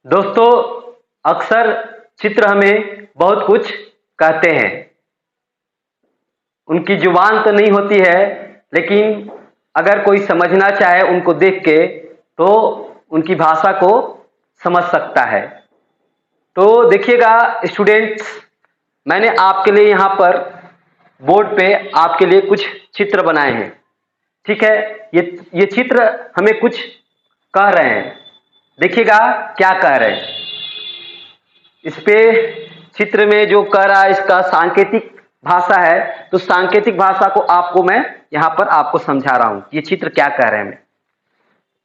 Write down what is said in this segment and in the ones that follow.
दोस्तों, अक्सर चित्र हमें बहुत कुछ कहते हैं। उनकी जुबान तो नहीं होती है, लेकिन अगर कोई समझना चाहे उनको देख के तो उनकी भाषा को समझ सकता है। तो देखिएगा स्टूडेंट्स, मैंने आपके लिए यहाँ पर बोर्ड पे आपके लिए कुछ चित्र बनाए हैं। ठीक है, ये चित्र हमें कुछ कह रहे हैं। देखिएगा क्या कह रहे हैं। इस पे चित्र में जो कह रहा है इसका सांकेतिक भाषा है, तो सांकेतिक भाषा को आपको मैं यहाँ पर आपको समझा रहा हूं ये चित्र क्या कह रहे हैं।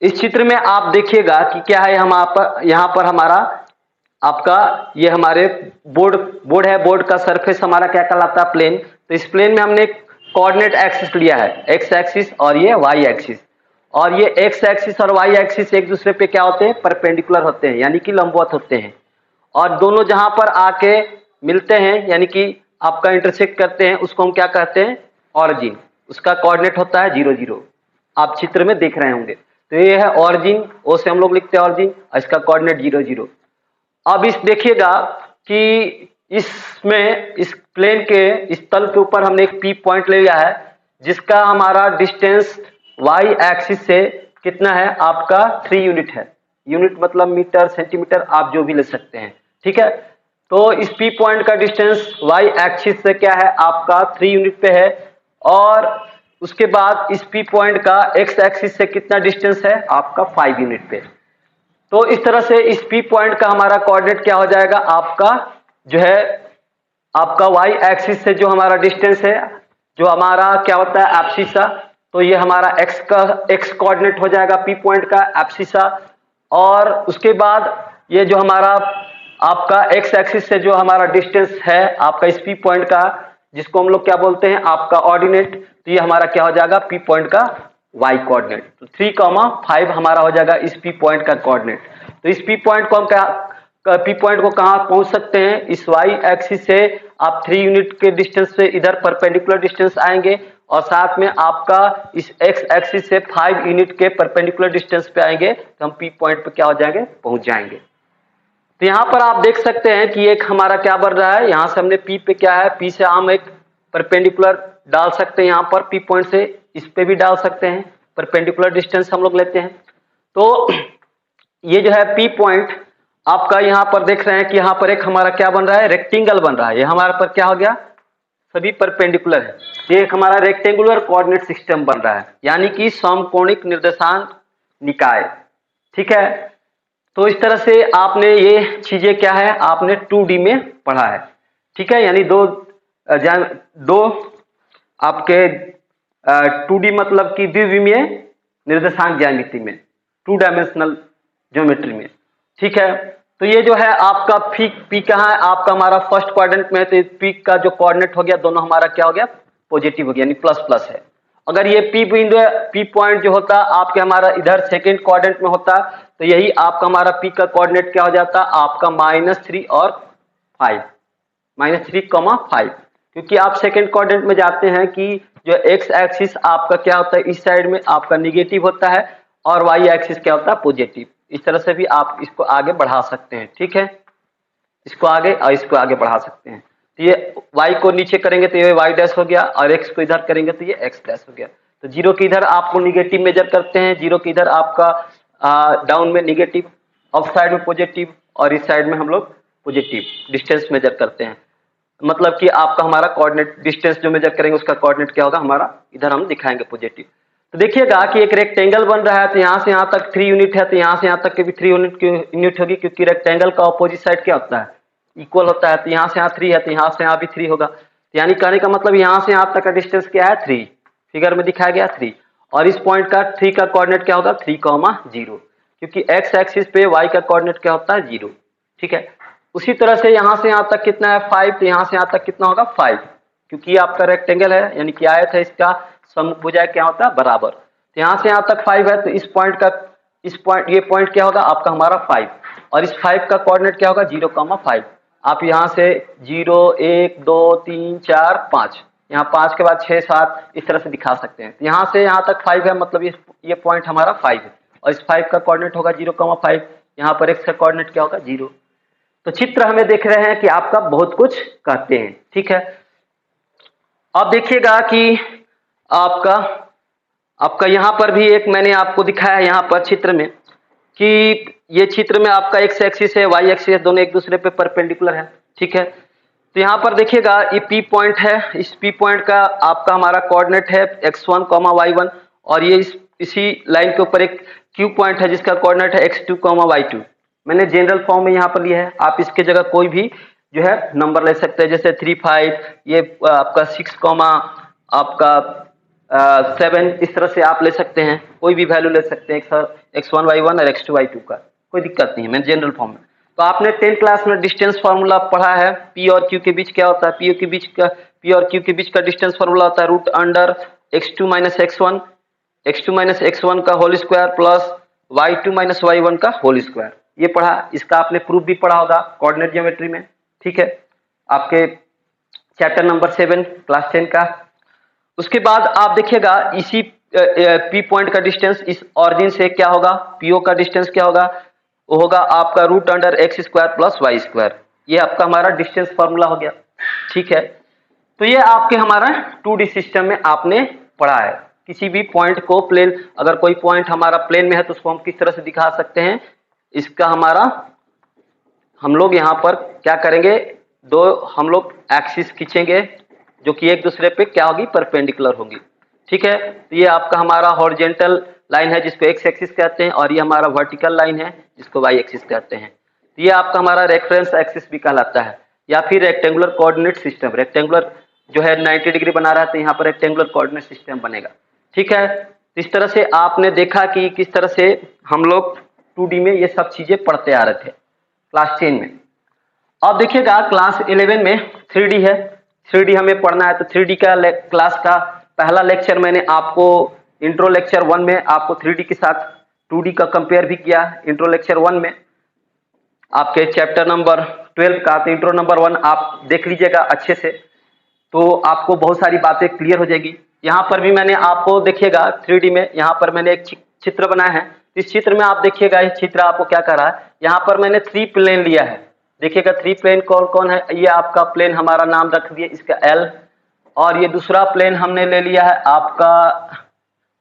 इस चित्र में आप देखिएगा कि क्या है। हम आप यहाँ पर हमारा आपका ये हमारे बोर्ड है। बोर्ड का सरफेस हमारा क्या कहलाता है? प्लेन। तो इस प्लेन में हमने कोऑर्डिनेट एक्सिस लिया है, एक्स एक्सिस और ये वाई एक्सिस। और ये एक्स एक्सिस और वाई एक्सिस एक दूसरे पे क्या होते हैं? परपेंडिकुलर होते हैं, यानी कि लंबवत होते हैं। और दोनों जहां पर आके मिलते हैं, यानी कि आपका इंटरसेक्ट करते हैं, उसको हम क्या कहते हैं? ऑरिजिन। उसका कोऑर्डिनेट होता है 0 0। आप चित्र में देख रहे होंगे। तो ये है ऑरिजिन, ओ से हम लोग लिखते हैं ऑरिजिन, और इसका कोऑर्डिनेट 0 0। अब इस देखिएगा कि इसमें इस प्लेन के इस तल के ऊपर हमने एक पी पॉइंट ले लिया है, जिसका हमारा डिस्टेंस वाई एक्सिस से कितना है? आपका 3 यूनिट है। यूनिट मतलब मीटर, सेंटीमीटर, आप जो भी ले सकते हैं। ठीक है, तो इस पी पॉइंट का डिस्टेंस वाई एक्सिस से क्या है? आपका 3 यूनिट पे है। और उसके बाद इस पी पॉइंट का एक्स एक्सिस से कितना डिस्टेंस है? आपका 5 यूनिट पे। तो इस तरह से इस पी पॉइंट का हमारा कोऑर्डिनेट क्या हो जाएगा? आपका जो है आपका वाई एक्सिस से जो हमारा डिस्टेंस है, जो हमारा क्या होता है? एब्सिसा। तो ये हमारा एक्स का एक्स कोऑर्डिनेट हो जाएगा पी पॉइंट का, एब्सिसा। और उसके बाद ये जो हमारा आपका एक्स एक्सिस से जो हमारा डिस्टेंस है आपका इस पी पॉइंट का, जिसको हम लोग क्या बोलते हैं? आपका ऑर्डिनेट। तो ये हमारा क्या हो जाएगा? पी पॉइंट का वाई कोऑर्डिनेट। तो 3,5 हमारा हो जाएगा इस पी पॉइंट का कोऑर्डिनेट। तो इस पी पॉइंट को हम क्या पी पॉइंट को कहां पहुंच सकते हैं? इस वाई एक्सिस से आप 3 यूनिट के डिस्टेंस से इधर परपेंडिकुलर डिस्टेंस आएंगे, और साथ में आपका इस एक्स एक्सिस से 5 यूनिट के परपेंडिकुलर डिस्टेंस पे आएंगे, तो हम पी पॉइंट पे क्या हो जाएंगे? पहुंच जाएंगे। तो यहां पर आप देख सकते हैं कि एक हमारा क्या बन रहा है। यहां से हमने पी पे क्या है? पी से हम एक परपेंडिकुलर डाल सकते हैं। यहां पर पी पॉइंट से इस पे भी डाल सकते हैं, परपेंडिकुलर डिस्टेंस हम लोग लेते हैं। तो ये जो है पी पॉइंट आपका यहां पर देख रहे हैं कि यहां पर एक हमारा क्या बन रहा है? रेक्टेंगल बन रहा है। ये हमारे पर क्या हो गया? सभी परपेंडिकुलर है। ये एक हमारा रेक्टेंगुलर कोऑर्डिनेट सिस्टम बन रहा है, यानी कि समकोणिक निर्देशांक निकाय। ठीक है, तो इस तरह से आपने ये चीजें क्या है? आपने 2D में पढ़ा है। ठीक है, यानी दो आपके 2D मतलब कि द्विविमीय निर्देशांक ज्यामिति में, 2 डायमेंशनल ज्योमेट्री में। ठीक है, तो ये जो है आपका पी कहाँ है? आपका हमारा फर्स्ट क्वाड्रेंट में। तो पी का जो कोऑर्डिनेट हो गया, दोनों हमारा क्या हो गया? पॉजिटिव हो गया, यानी प्लस प्लस है। अगर ये पी बिंदु पी पॉइंट जो होता आपके हमारा इधर सेकेंड क्वाड्रेंट में होता, तो यही आपका हमारा पी का कोऑर्डिनेट क्या हो जाता? आपका -3 और 5, -3,5। क्योंकि आप सेकेंड क्वाड्रेंट में जाते हैं कि जो एक्स एक्सिस आपका क्या होता है? इस साइड में आपका निगेटिव होता है, और वाई एक्सिस क्या होता है? पॉजिटिव। इस तरह से भी आप इसको आगे बढ़ा सकते हैं। ठीक है, इसको आगे और इसको आगे बढ़ा सकते हैं। तो ये y को नीचे करेंगे तो ये y डैश हो गया, और x को इधर करेंगे तो ये x डैश हो गया। तो 0 के इधर आपको निगेटिव मेजर करते हैं, 0 के इधर आपका डाउन में निगेटिव, अप साइड में पॉजिटिव, और इस साइड में हम लोग पॉजिटिव डिस्टेंस मेजर करते हैं। मतलब कि आपका हमारा कोऑर्डिनेट डिस्टेंस जो मेजर करेंगे उसका कोऑर्डिनेट क्या होगा? हमारा इधर हम दिखाएंगे पॉजिटिव। तो देखिएगा कि एक रेक्टेंगल बन रहा है, तो यहाँ से यहाँ तक 3 यूनिट है, तो यहाँ से यहाँ तक के भी 3 यूनिट होगी, क्योंकि रेक्टेंगल का ऑपोजिट साइड क्या होता है? इक्वल होता है। तो यहाँ से यहाँ 3 है, तो यहाँ से यहाँ भी 3 होगा। तो यानी कहने का मतलब यहाँ से यहाँ तक का डिस्टेंस क्या है? 3। फिगर में दिखाया गया 3। और इस पॉइंट का 3 का कोऑर्डिनेट क्या होगा? 3,0, क्योंकि एक्स एक्सिस पे वाई का कोऑर्डिनेट क्या होता है? 0। ठीक है, उसी तरह से यहाँ से यहाँ तक कितना है? 5। तो यहाँ से यहाँ तक कितना होगा? 5, क्योंकि आपका रेक्टेंगल है, यानी कि आयत है, इसका समभुजाएं क्या होता है? बराबर। तो यहाँ से यहाँ तक 5 है, तो इस पॉइंट ये पॉइंट क्या होगा? आपका हमारा 5। और इस 5 का कोऑर्डिनेट क्या होगा? 0,5। आप यहाँ से 0 1 2 3 4 5, यहाँ 5 के बाद 6 7 इस तरह से दिखा सकते हैं। यहाँ से यहाँ तक 5 है, मतलब ये पॉइंट हमारा 5 है, और इस 5 का कोऑर्डिनेट होगा 0,5। यहाँ पर x का कोऑर्डिनेट क्या होगा 0। तो चित्र हमें देख रहे हैं कि आपका बहुत कुछ कहते हैं, ठीक है। अब देखिएगा कि आपका आपका यहाँ पर भी एक मैंने आपको दिखाया है यहाँ पर चित्र में कि ये चित्र में आपका x एक्सिस है, y एक्सिस है, दोनों एक दूसरे पे परपेंडिकुलर है, ठीक है। तो यहाँ पर देखिएगा ये P पॉइंट है, इस P पॉइंट का आपका हमारा कोऑर्डिनेट है x1, y1 और ये इसी लाइन के ऊपर एक Q पॉइंट है जिसका कोऑर्डिनेट है x2, y2। मैंने जनरल फॉर्म में यहाँ पर लिया है, आप इसके जगह कोई भी जो है नंबर ले सकते हैं, जैसे 3, 5, ये आपका 6, आपका 7, इस तरह से आप ले सकते हैं, कोई भी वैल्यू ले सकते हैं x1, y1 और x2, y2 का, कोई दिक्कत नहीं है, मैं जनरल फॉर्म में। तो आपने 10th क्लास में डिस्टेंस फार्मूला पढ़ा है, P और Q के बीच क्या होता है, P और Q के बीच का डिस्टेंस फार्मूला होता है √x2 - x1, x2 - x1 का whole square plus y2 - y1 का होल स्क्वायर, ये पढ़ा। इसका आपने प्रूफ भी पढ़ा होगा कोऑर्डिनेट ज्योमेट्री में, ठीक है, आपके चैप्टर नंबर 7 क्लास 10 का। उसके बाद आप देखिएगा इसी P पॉइंट का डिस्टेंस इस ऑरिजिन से क्या होगा, PO का डिस्टेंस क्या होगा, वो होगा आपका √x² प्लस y²। ये आपका हमारा डिस्टेंस फार्मूला हो गया, ठीक है। तो ये आपके हमारा 2D सिस्टम में आपने पढ़ा है। किसी भी पॉइंट को प्लेन, अगर कोई पॉइंट हमारा प्लेन में है तो उसको हम किस तरह से दिखा सकते हैं, इसका हमारा हम लोग यहाँ पर क्या करेंगे, दो हम लोग एक्सिस खींचेंगे जो कि एक दूसरे पे क्या होगी, परपेंडिकुलर होगी, ठीक है। तो ये आपका हमारा हॉरिजॉन्टल लाइन है जिसको x एक्सिस कहते हैं और ये हमारा वर्टिकल लाइन है जिसको y एक्सिस कहते हैं। तो ये आपका हमारा रेफरेंस एक्सिस भी कहलाता है, या फिर रेक्टेंगुलर कोऑर्डिनेट सिस्टम। रेक्टेंगुलर जो है 90 डिग्री बना रहा है तो यहाँ पर रेक्टेंगुलर कोऑर्डिनेट सिस्टम बनेगा, ठीक है। तो इस तरह से आपने देखा कि किस तरह से हम लोग 2D में ये सब चीजें पढ़ते आ रहे थे क्लास 10 में। अब देखिएगा क्लास 11 में 3D है, 3D हमें पढ़ना है। तो 3D का क्लास का पहला लेक्चर मैंने आपको इंट्रो लेक्चर 1 में आपको 3D के साथ 2D का कंपेयर भी किया। इंट्रो लेक्चर 1 में आपके चैप्टर नंबर 12 का, तो इंट्रो नंबर 1 आप देख लीजिएगा अच्छे से, तो आपको बहुत सारी बातें क्लियर हो जाएगी। यहाँ पर भी मैंने आपको देखिएगा 3D में यहाँ पर मैंने एक चित्र बनाया है। इस चित्र में आप देखिएगा, इस चित्र आपको क्या कर रहा है, यहाँ पर मैंने 3 प्लेन लिया है। देखिएगा 3 प्लेन कौन कौन है, ये आपका प्लेन हमारा नाम रख दिया इसका L, और ये दूसरा प्लेन हमने ले लिया है आपका,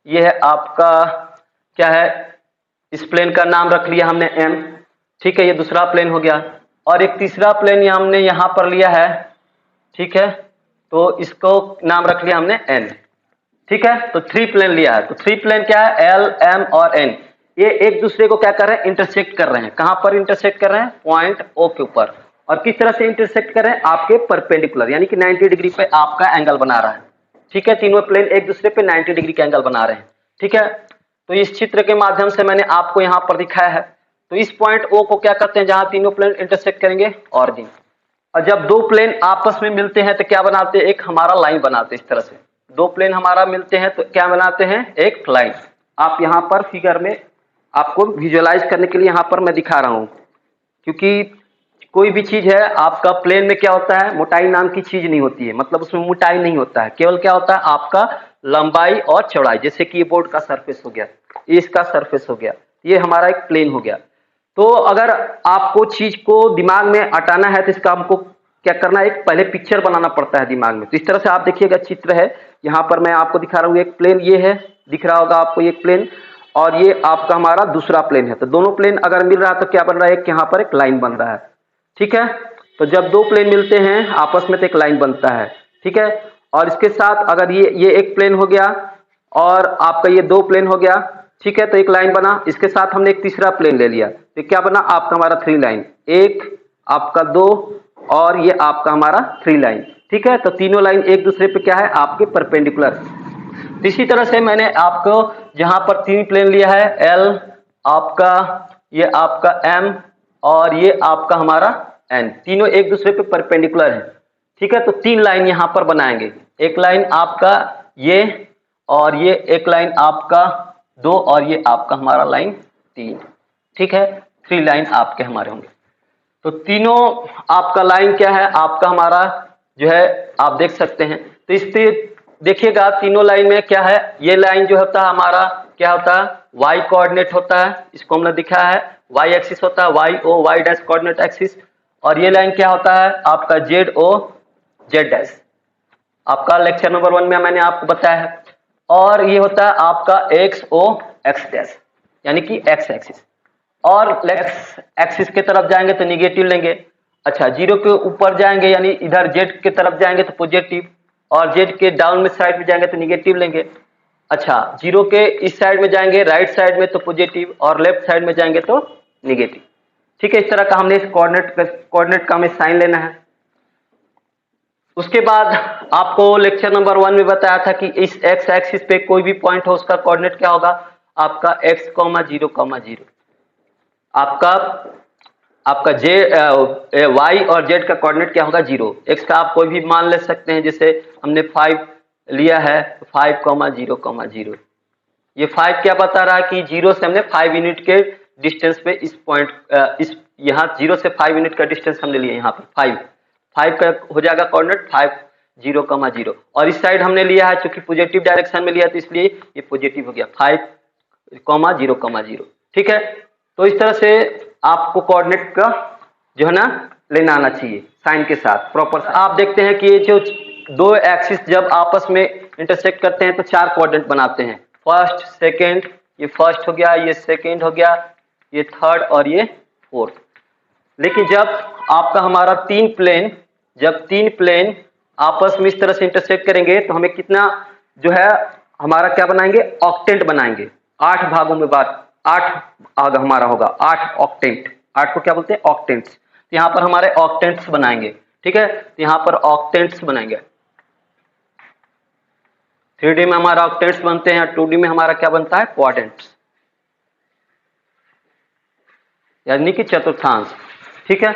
ये है आपका क्या है, इस प्लेन का नाम रख लिया हमने M, ठीक है, ये दूसरा प्लेन हो गया। और एक तीसरा प्लेन ये हमने यहाँ पर लिया है, ठीक है, तो इसको नाम रख लिया हमने N, ठीक है। तो 3 प्लेन लिया है। तो 3 प्लेन क्या है, L, M और N, ये एक दूसरे को क्या कर रहे हैं, इंटरसेक्ट कर रहे हैं। कहां पर इंटरसेक्ट कर रहे हैं, पॉइंट O के ऊपर। और किस तरह से इंटरसेक्ट कर रहे हैं, आपके परपेंडिकुलर, यानी कि 90 डिग्री पे आपका एंगल बना रहा है, ठीक है। तीनों प्लेन एक दूसरे पे 90 डिग्री का एंगल बना रहे हैं, ठीक है। तो इस चित्र के माध्यम से मैंने आपको यहाँ पर दिखाया है। तो इस पॉइंट O को क्या करते हैं, जहां तीनों प्लेन इंटरसेक्ट करेंगे, ऑरिजिन। और जब दो प्लेन आपस में मिलते हैं तो क्या बनाते हैं, एक हमारा लाइन बनाते हैं। इस तरह से दो प्लेन हमारा मिलते हैं तो क्या बनाते हैं, एक लाइन। आप यहाँ पर फिगर में आपको विजुअलाइज करने के लिए यहाँ पर मैं दिखा रहा हूँ, क्योंकि कोई भी चीज है आपका प्लेन में क्या होता है, मोटाई नाम की चीज नहीं होती है, मतलब उसमें मोटाई नहीं होता है, केवल क्या होता है आपका लंबाई और चौड़ाई। जैसे कि ये बोर्ड का सरफेस हो गया, ये इसका सरफेस हो गया, ये हमारा एक प्लेन हो गया। तो अगर आपको चीज को दिमाग में अटाना है तो इसका हमको क्या करना है, एक पहले पिक्चर बनाना पड़ता है दिमाग में। तो इस तरह से आप देखिएगा चित्र है, यहाँ पर मैं आपको दिखा रहा हूँ, एक प्लेन ये है, दिख रहा होगा आपको ये प्लेन, और ये आपका हमारा दूसरा प्लेन है। तो दोनों प्लेन अगर मिल रहा है तो क्या बन रहा है, एक यहाँ पर एक लाइन बन रहा है, ठीक है। तो जब दो प्लेन मिलते हैं आपस में तो एक लाइन बनता है, ठीक है। और इसके साथ अगर ये एक प्लेन हो गया और आपका ये दो प्लेन हो गया, ठीक है, तो एक लाइन बना। इसके साथ हमने एक तीसरा प्लेन ले लिया तो क्या बना आपका हमारा 3 लाइन, एक आपका 2 और ये आपका हमारा 3 लाइन, ठीक है। तो तीनों लाइन एक दूसरे पे क्या है, आपके परपेंडिकुलर। इसी तरह से मैंने आपको जहां पर 3 प्लेन लिया है, L आपका, ये आपका M और ये आपका हमारा N, तीनों एक दूसरे पे परपेंडिकुलर है, ठीक है। तो 3 लाइन यहां पर बनाएंगे, एक लाइन आपका ये, और ये एक लाइन आपका 2 और ये आपका हमारा लाइन 3, ठीक है। 3 लाइन आपके हमारे होंगे। तो तीनों आपका लाइन क्या है, आपका हमारा जो है आप देख सकते हैं। तो इससे देखिएगा तीनों लाइन में क्या है, ये लाइन जो होता है हमारा क्या होता है, वाई कोऑर्डिनेट होता है, इसको हमने दिखा है, वाई एक्सिस होता है, Y O Y dash coordinate axis, और ये लाइन क्या होता है आपका जेड ओ जेड डैश, आपका लेक्चर नंबर 1 में मैंने आपको बताया है। और ये होता है आपका एक्स ओ एक्स डैश यानी कि एक्स एक्सिस, और एक्स एक्सिस के तरफ जाएंगे तो निगेटिव लेंगे। अच्छा, जीरो के ऊपर जाएंगे यानी इधर जेड के तरफ जाएंगे तो पॉजिटिव, और जेड के डाउन में साइड में जाएंगे तो निगेटिव लेंगे। अच्छा, जीरो के इस साइड में जाएंगे राइट साइड में तो पॉजिटिव, और लेफ्ट साइड में जाएंगे तो निगेटिव। ठीक है, इस तरह का हमने इस कोऑर्डिनेट का हमें साइन लेना है। उसके बाद आपको लेक्चर नंबर 1 में बताया था कि इस एक्स एक्सिस पे कोई भी पॉइंट हो उसका कोऑर्डिनेट क्या होगा, आपका x, 0, 0, आपका आपका वाई और जेड का कोऑर्डिनेट क्या होगा 0। एक्स का आप कोई भी मान ले सकते हैं, जैसे हमने 5 लिया है, 5, 0, 0। ये 5 क्या बता रहा है कि 0 से हमने 5 यूनिट के डिस्टेंस पे इस पॉइंट इस यहाँ 0 से 5 यूनिट का डिस्टेंस हमने लिया, यहाँ पे 5 का हो जाएगा कोऑर्डिनेट 5, 0, 0। और इस साइड हमने लिया है चूंकि पॉजिटिव डायरेक्शन में लिया तो इसलिए ये पॉजिटिव हो गया 5, 0, 0। ठीक है, तो इस तरह से आपको कोऑर्डिनेट का जो है ना लेना आना चाहिए साइन के साथ प्रॉपर। आप देखते हैं कि ये जो दो एक्सिस जब आपस में इंटरसेक्ट करते हैं तो 4 कोऑर्डिनेट बनाते हैं, फर्स्ट सेकंड, ये फर्स्ट हो गया, ये सेकंड हो गया, ये थर्ड और ये फोर्थ। लेकिन जब आपका हमारा जब तीन प्लेन आपस में इस तरह से इंटरसेक्ट करेंगे तो हमें कितना जो है हमारा क्या बनाएंगे, ऑक्टेंट बनाएंगे। 8 भागों में 8 भाग हमारा होगा, 8 ऑक्टेंट, 8 को क्या बोलते हैं ऑक्टेंट्स। तो यहाँ पर हमारे ऑक्टेंट्स बनाएंगे। ठीक है, तो यहाँ पर ऑक्टेंट्स बनाएंगे। 3D में हमारा ऑक्टेंट्स बनते हैं, 2D में हमारा क्या बनता है क्वाड्रेंट्स यानी कि चतुर्थांश। ठीक है,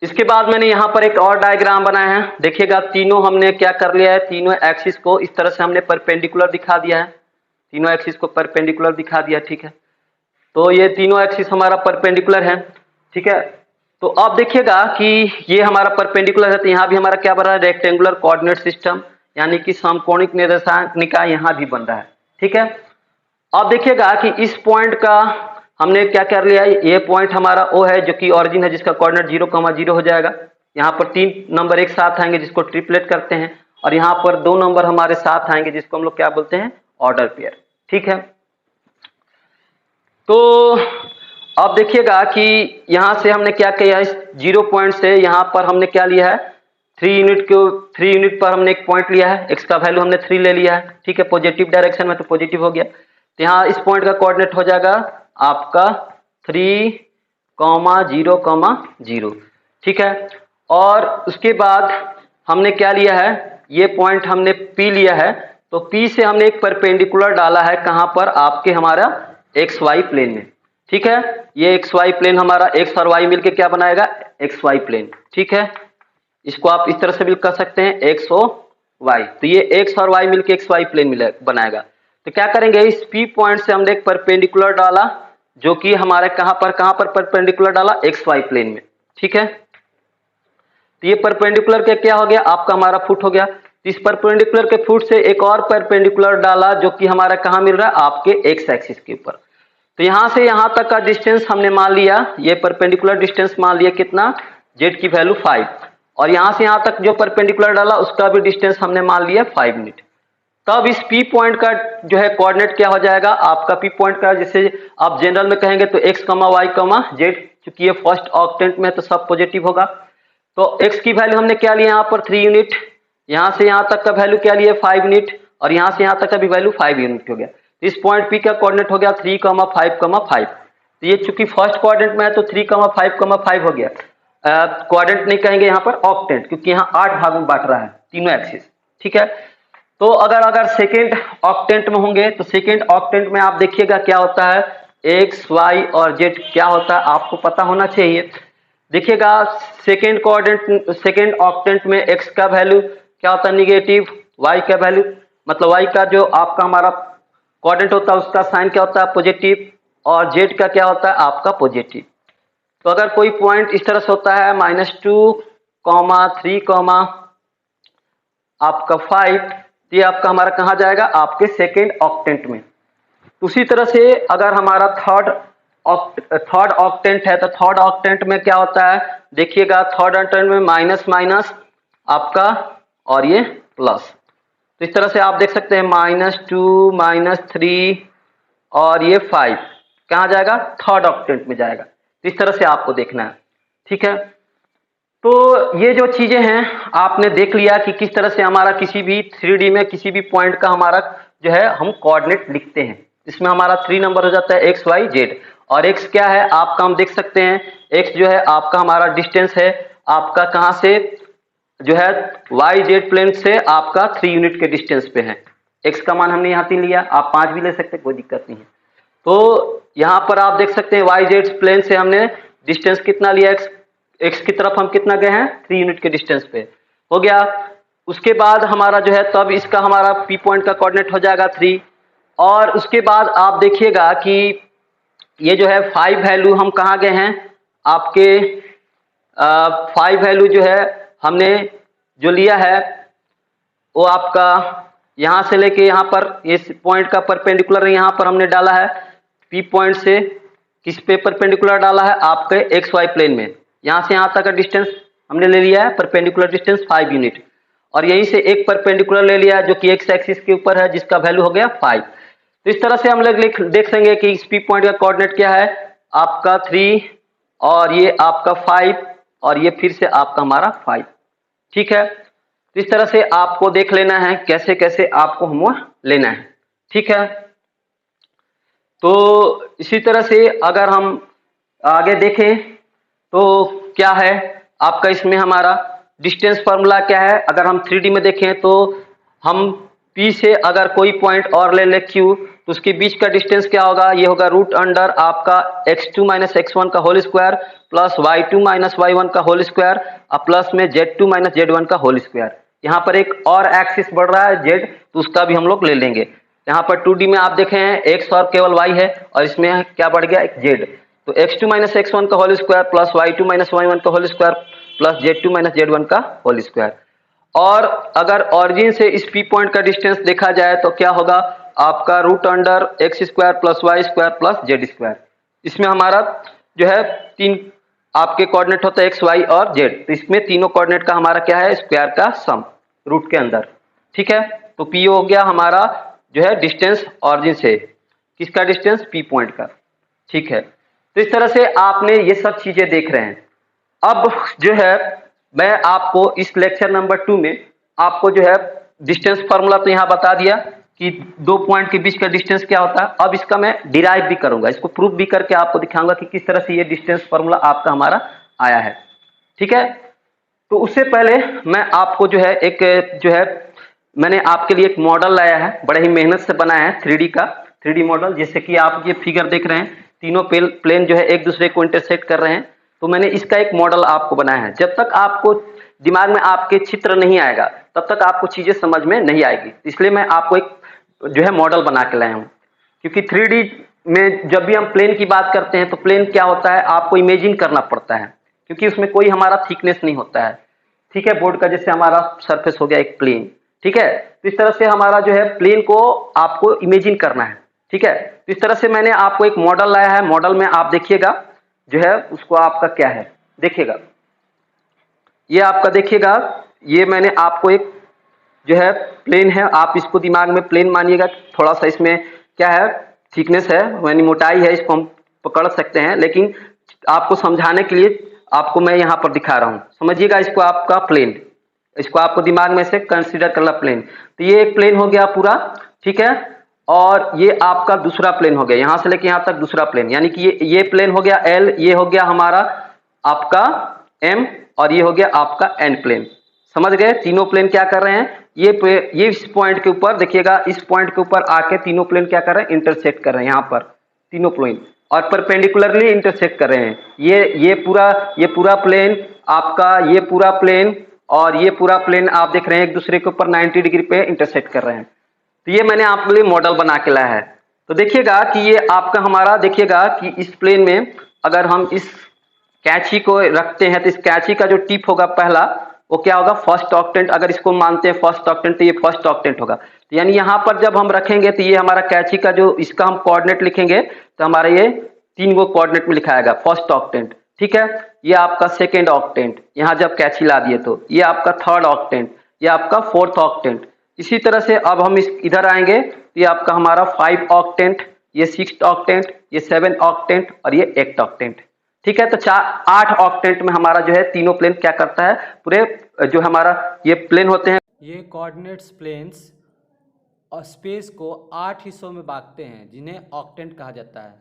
इसके बाद मैंने यहाँ पर एक और डायग्राम बनाया है, देखिएगा तीनों हमने क्या कर लिया है, तीनों एक्सिस को इस तरह से हमने परपेंडिकुलर दिखा दिया है, तीनों एक्सिस को परपेंडिकुलर दिखा दिया। ठीक है, तो ये तीनों एक्सिस हमारा परपेंडिकुलर है। ठीक है, तो अब देखिएगा कि ये हमारा परपेंडिकुलर है तो यहाँ भी हमारा क्या बन रहा है रेक्टेंगुलर कोऑर्डिनेट सिस्टम यानी कि समकोणिक निर्देशांक निकाय यहाँ भी बन रहा है। ठीक है, अब देखिएगा कि इस पॉइंट का हमने क्या कर लिया, ये पॉइंट हमारा ओ है जो कि ऑरिजिन है जिसका कोऑर्डिनेट 0, 0 हो जाएगा। यहाँ पर 3 नंबर एक साथ आएंगे जिसको ट्रिपलेट करते हैं, और यहाँ पर 2 नंबर हमारे साथ आएंगे जिसको हम लोग क्या बोलते हैं ऑर्डर पेयर। ठीक है, तो अब देखिएगा कि यहाँ से हमने क्या किया, इस 0 पॉइंट से यहाँ पर हमने क्या लिया है 3 यूनिट पर हमने एक पॉइंट लिया है, x का वैल्यू हमने 3 ले लिया है। ठीक है, पॉजिटिव डायरेक्शन में तो पॉजिटिव हो गया, तो यहाँ इस पॉइंट का कोऑर्डिनेट हो जाएगा आपका 3, 0, 0। ठीक है, और उसके बाद हमने क्या लिया है, ये पॉइंट हमने P लिया है, तो P से हमने एक परपेंडिकुलर डाला है कहाँ पर आपके हमारा XY प्लेन में। ठीक है, ये XY प्लेन हमारा x और y मिलके क्या बनाएगा XY प्लेन। ठीक है, इसको आप इस तरह से भी कर सकते हैं x ओ y, तो ये x और y मिलके XY प्लेन बनाएगा। तो क्या करेंगे, इस P पॉइंट से हमने एक परपेंडिकुलर डाला जो कि हमारे कहां पर परपेंडिकुलर डाला XY प्लेन में। ठीक है, तो ये परपेंडिकुलर के क्या हो गया आपका हमारा फुट हो गया। तो इस परपेंडिकुलर के फुट से एक और परपेंडिकुलर डाला जो कि हमारा कहां मिल रहा है आपके x एक्सिस के ऊपर। तो यहां से यहां तक का डिस्टेंस हमने मान लिया, ये परपेंडिकुलर डिस्टेंस मान लिया कितना, z की वैल्यू 5, और यहां से यहां तक जो परपेंडिकुलर डाला उसका भी डिस्टेंस हमने मान लिया 5 यूनिट। तब इस P पॉइंट का जो है कोऑर्डिनेट क्या हो जाएगा आपका P पॉइंट का, जैसे आप जनरल में कहेंगे तो x, y, z, चूंकि ये फर्स्ट ऑक्टेंट में तो सब पॉजिटिव होगा। तो x की वैल्यू हमने क्या लिया यहाँ पर 3 यूनिट, यहाँ से यहाँ तक का वैल्यू क्या लिया 5 यूनिट, और यहाँ से यहाँ तक का भी वैल्यू 5 यूनिट हो गया। इस पॉइंट P का कोऑर्डिनेट हो गया 3, 5, 5। तो ये चूंकि फर्स्ट कोऑर्डिनेट में है तो 3, 5, 5 हो गया। कोऑर्डिनेट नहीं कहेंगे यहाँ पर ऑक्टेंट, क्योंकि यहाँ 8 भाग में बांट रहा है तीनों एक्सिस। ठीक है, तो अगर सेकेंड ऑक्टेंट में होंगे तो सेकेंड ऑक्टेंट में आप देखिएगा क्या होता है x, y और z क्या होता है आपको पता होना चाहिए। देखिएगा सेकेंड ऑक्टेंट में x का वैल्यू क्या होता है निगेटिव, y का वैल्यू मतलब y का जो आपका हमारा कोऑर्डिनेट होता है उसका साइन क्या होता है पॉजिटिव, और z का क्या होता है आपका पॉजिटिव। तो अगर कोई पॉइंट इस तरह से होता है -2, 3, आपका 5, ये आपका हमारा कहाँ जाएगा आपके सेकेंड ऑक्टेंट में। उसी तरह से अगर हमारा थर्ड ऑक्टेंट है तो थर्ड ऑक्टेंट में क्या होता है, देखिएगा थर्ड ऑक्टेंट में माइनस माइनस आपका और ये प्लस। तो इस तरह से आप देख सकते हैं -2 -3 और ये 5 कहाँ जाएगा, थर्ड ऑक्टेंट में जाएगा। तो इस तरह से आपको देखना है, ठीक है। तो ये जो चीजें हैं आपने देख लिया कि किस तरह से हमारा किसी भी 3D में किसी भी पॉइंट का हमारा जो है हम कोऑर्डिनेट लिखते हैं। इसमें हमारा 3 नंबर हो जाता है XY Z, और x क्या है आपका, हम देख सकते हैं x जो है आपका हमारा डिस्टेंस है आपका कहाँ से, जो है YZ प्लेन से आपका 3 यूनिट के डिस्टेंस पे है। x का मान हमने यहाँ 3 लिया, आप 5 भी ले सकते हैं, कोई दिक्कत नहीं है। तो यहाँ पर आप देख सकते हैं YZ प्लेन से हमने डिस्टेंस कितना लिया, x की तरफ हम कितना गए हैं, 3 यूनिट के डिस्टेंस पे हो गया। उसके बाद हमारा जो है तब इसका हमारा P पॉइंट का कोऑर्डिनेट हो जाएगा 3, और उसके बाद आप देखिएगा कि ये जो है 5 वैल्यू हम कहाँ गए हैं आपके 5 वैल्यू जो है हमने जो लिया है वो आपका यहाँ से लेके यहाँ पर इस पॉइंट का परपेंडिकुलर यहाँ पर हमने डाला है, P पॉइंट से किस पे परपेंडिकुलर डाला है, आपके XY प्लेन में। यहाँ से यहाँ तक का डिस्टेंस हमने ले लिया है परपेंडिकुलर डिस्टेंस 5 यूनिट, और यहीं से एक परपेंडिकुलर ले लिया है जो कि x एक्सिस के ऊपर है जिसका वैल्यू हो गया 5। तो इस तरह से हम लोग देख लेंगे कि इस P पॉइंट का कोऑर्डिनेट क्या है आपका 3, और ये आपका 5, और ये फिर से आपका हमारा 5, ठीक है। तो इस तरह से आपको देख लेना है कैसे कैसे आपको हम लेना है, ठीक है। तो इसी तरह से अगर हम आगे देखें तो क्या है आपका इसमें हमारा डिस्टेंस फार्मूला क्या है, अगर हम 3D में देखें तो हम P से अगर कोई पॉइंट और ले Q तो उसके बीच का डिस्टेंस क्या होगा, ये होगा रूट अंडर आपका x2 - x1 का whole square plus y2 - y1 का होल स्क्वायर और प्लस में z2 - z1 का होल स्क्वायर। यहाँ पर एक और एक्सिस बढ़ रहा है z, तो उसका भी हम लोग ले लेंगे। यहाँ पर 2D में आप देखे हैं x और केवल y है, और इसमें क्या बढ़ गया एक z, तो x2 - x1 का whole square plus y2 - y1 का whole square plus z2 - z1 का होल स्क्वायर। और अगर ऑरिजिन से इस P पॉइंट का डिस्टेंस देखा जाए तो क्या होगा आपका root under x square plus Y square plus Z square. इसमें हमारा जो है 3 आपके कोऑर्डिनेट होता है x, y और z, तो इसमें तीनों कोऑर्डिनेट का हमारा क्या है स्क्वायर का सम रूट के अंदर, ठीक है। तो P हो गया हमारा जो है डिस्टेंस ऑरिजिन से, किसका डिस्टेंस P पॉइंट का, ठीक है। तो इस तरह से आपने ये सब चीजें देख रहे हैं। अब जो है मैं आपको इस लेक्चर नंबर 2 में आपको जो है डिस्टेंस फार्मूला तो यहाँ बता दिया कि 2 पॉइंट के बीच का डिस्टेंस क्या होता है। अब इसका मैं डिराइव भी करूंगा, इसको प्रूफ भी करके आपको दिखाऊंगा कि किस तरह से ये डिस्टेंस फार्मूला आपका हमारा आया है, ठीक है। तो उससे पहले मैं आपको जो है एक जो है मैंने आपके लिए एक मॉडल लाया है, बड़े ही मेहनत से बनाया है 3D का 3D मॉडल। जैसे कि आप ये फिगर देख रहे हैं, तीनों प्लेन जो है एक दूसरे को इंटरसेक्ट कर रहे हैं, तो मैंने इसका एक मॉडल आपको बनाया है। जब तक आपको दिमाग में आपके चित्र नहीं आएगा तब तक आपको चीजें समझ में नहीं आएगी, इसलिए मैं आपको एक जो है मॉडल बना के लाया हूँ। क्योंकि 3D में जब भी हम प्लेन की बात करते हैं तो प्लेन क्या होता है आपको इमेजिन करना पड़ता है, क्योंकि उसमें कोई हमारा थिकनेस नहीं होता है, ठीक है। बोर्ड का जैसे हमारा सरफेस हो गया एक प्लेन, ठीक है। तो इस तरह से हमारा जो है प्लेन को आपको इमेजिन करना है, ठीक है। तो इस तरह से मैंने आपको एक मॉडल लाया है। मॉडल में आप देखिएगा जो है उसको आपका क्या है, देखिएगा ये आपका, देखिएगा ये मैंने आपको एक जो है प्लेन है, आप इसको दिमाग में प्लेन मानिएगा। थोड़ा सा इसमें क्या है थिकनेस है यानी मोटाई है, इसको हम पकड़ सकते हैं, लेकिन आपको समझाने के लिए आपको मैं यहाँ पर दिखा रहा हूँ, समझिएगा इसको आपका प्लेन, इसको आपको दिमाग में से कंसीडर करना प्लेन। तो ये एक प्लेन हो गया पूरा, ठीक है। और ये आपका दूसरा प्लेन हो गया, यहाँ से लेके यहाँ तक दूसरा प्लेन, यानी कि ये प्लेन हो गया L, ये हो गया हमारा आपका M, और ये हो गया आपका N प्लेन। समझ गए, तीनों प्लेन क्या कर रहे हैं, ये इस पॉइंट के ऊपर देखिएगा, इस पॉइंट के ऊपर आके तीनों प्लेन क्या कर रहे हैं इंटरसेक्ट कर रहे हैं यहाँ पर तीनों प्लेन, और परपेंडिकुलरली इंटरसेक्ट कर रहे हैं। ये पूरा प्लेन आपका, ये पूरा प्लेन और ये पूरा प्लेन आप देख रहे हैं एक दूसरे के ऊपर 90 डिग्री पे इंटरसेक्ट कर रहे हैं। तो ये मैंने आपके लिए मॉडल बना के लाया है। तो देखिएगा कि ये आपका हमारा, देखिएगा कि इस प्लेन में अगर हम इस कैंची को रखते हैं तो इस कैंची का जो टिप होगा पहला वो क्या होगा, फर्स्ट ऑक्टेंट। अगर इसको मानते हैं फर्स्ट ऑक्टेंट तो ये फर्स्ट ऑक्टेंट होगा। तो यानी यहाँ पर जब हम रखेंगे तो ये हमारा कैची का जो इसका हम कोऑर्डिनेट लिखेंगे तो हमारा ये 3 गो कोऑर्डिनेट में लिखा आएगा, फर्स्ट ऑक्टेंट, ठीक है। ये आपका सेकेंड ऑक्टेंट, यहाँ जब कैची ला दिए तो ये आपका थर्ड ऑक्टेंट, ये आपका फोर्थ ऑक्टेंट। इसी तरह से अब हम इस इधर आएंगे तो ये आपका हमारा 5 ऑक्टेंट, ये 6 ऑक्टेंट, ये 7 ऑक्टेंट और ये 8 ऑक्टेंट, ठीक है। तो 8 ऑक्टेंट में हमारा जो है तीनों प्लेन क्या करता है, पूरे जो हमारा ये प्लेन होते हैं, ये कोऑर्डिनेट्स प्लेन्स और स्पेस को 8 हिस्सों में बांटते हैं जिन्हें ऑक्टेंट कहा जाता है।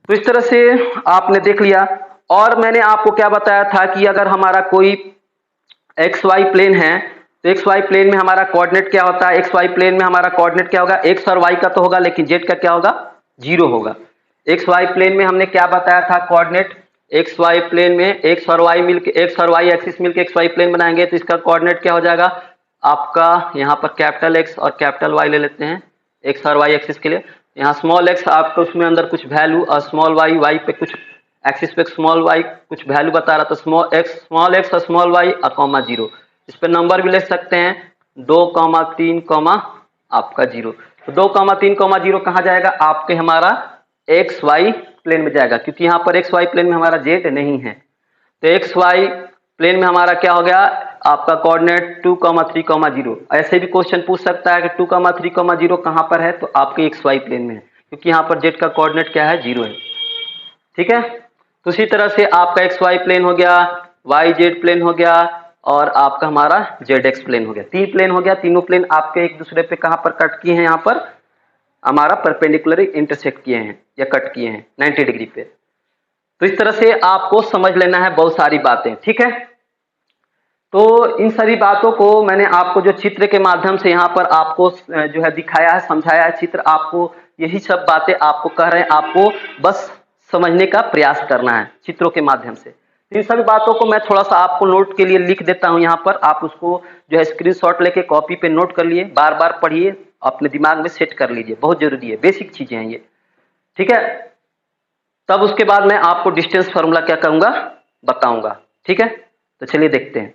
तो इस तरह से आपने देख लिया। और मैंने आपको क्या बताया था कि अगर हमारा कोई एक्स वाई प्लेन है तो एक्स वाई प्लेन में हमारा कोऑर्डिनेट क्या होता है, एक्स वाई प्लेन में हमारा कोऑर्डिनेट क्या होगा, एक्स और वाई का तो होगा लेकिन जेड का क्या होगा, 0 होगा। एक्स वाई प्लेन में हमने क्या बताया था कोऑर्डिनेट, एक्स वाई प्लेन में एक्स और वाई मिलके, एक्स और वाई एक्सिस मिलके एक्स वाई प्लेन बनाएंगे तो इसका कोऑर्डिनेट क्या हो जाएगा आपका, यहाँ पर कैपिटल एक्स और कैपिटल वाई ले लेते हैं एक्स और वाई एक्सिस के लिए। यहाँ स्मॉल एक्स आपको उसमें अंदर कुछ वैल्यू और स्मॉल वाई, वाई पे कुछ एक्सिस पे स्मॉल वाई कुछ वैल्यू बता रहा, तो स्मॉल एक्स और स्मॉल वाई और कॉमा 0। इस पे नंबर भी ले सकते हैं 2,3, आपका 0। तो 2,3, 0 कहाँ जाएगा आपके, हमारा एक्स वाई प्लेन में जाएगा, क्योंकि यहाँ पर एक्स वाई प्लेन में हमारा जेड नहीं है। तो एक्स वाई प्लेन में हमारा क्या हो गया आपका कोऑर्डिनेट 2,3, 0। ऐसे भी क्वेश्चन पूछ सकता है कि 2,3, 0 कहाँ पर है, तो आपके एक्स वाई प्लेन में है, क्योंकि यहाँ पर जेड का कोऑर्डिनेट क्या है, 0 है, ठीक है। तो उसी तरह से आपका एक्स वाई प्लेन हो गया, वाई जेड प्लेन हो गया और आपका हमारा जेड एक्स प्लेन हो गया। 3 प्लेन हो गया, तीनों प्लेन आपके एक दूसरे पे कहाँ पर कट किए हैं, यहाँ पर हमारा परपेंडिकुलर इंटरसेक्ट किए हैं या कट किए हैं 90 डिग्री पे। तो इस तरह से आपको समझ लेना है बहुत सारी बातें, ठीक है। तो इन सभी बातों को मैंने आपको जो चित्र के माध्यम से यहाँ पर आपको जो है दिखाया है, समझाया है, चित्र आपको यही सब बातें आपको कह रहे हैं, आपको बस समझने का प्रयास करना है चित्रों के माध्यम से। इन सभी बातों को मैं थोड़ा सा आपको नोट के लिए लिख देता हूँ यहाँ पर, आप उसको जो है स्क्रीनशॉट लेके कॉपी पे नोट कर लिए, बार बार पढ़िए, अपने दिमाग में सेट कर लीजिए, बहुत जरूरी है, बेसिक चीजें हैं ये, ठीक है। तब उसके बाद मैं आपको डिस्टेंस फार्मूला क्या करूंगा बताऊंगा, ठीक है। तो चलिए देखते हैं।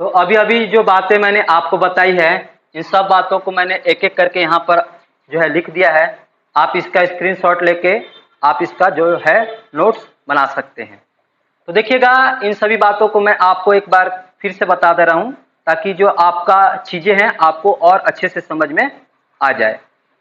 तो अभी अभी जो बातें मैंने आपको बताई है, इन सब बातों को मैंने एक एक करके यहाँ पर जो है लिख दिया है। आप इसका स्क्रीनशॉट लेके आप इसका जो है नोट्स बना सकते हैं। तो देखिएगा, इन सभी बातों को मैं आपको एक बार फिर से बता दे रहा हूँ ताकि जो आपका चीजें हैं आपको और अच्छे से समझ में आ जाए।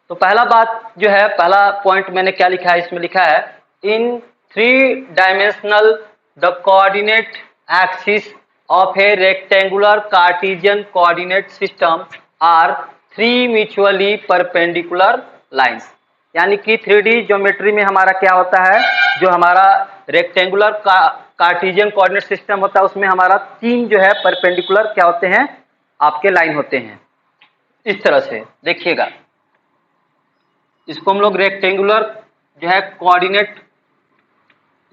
तो पहला बात जो है, पहला पॉइंट मैंने क्या लिखा है, इसमें लिखा है इन 3 dimensional the coordinate axis of a rectangular Cartesian coordinate system are 3 mutually perpendicular lines। यानी कि 3D ज्योमेट्री में हमारा क्या होता है, जो हमारा रेक्टेंगुलर कार्टेशियन कोऑर्डिनेट सिस्टम होता है उसमें हमारा 3 जो है परपेंडिकुलर क्या होते हैं आपके लाइन होते हैं। इस तरह से देखिएगा, इसको हम लोग रेक्टेंगुलर जो है कोऑर्डिनेट,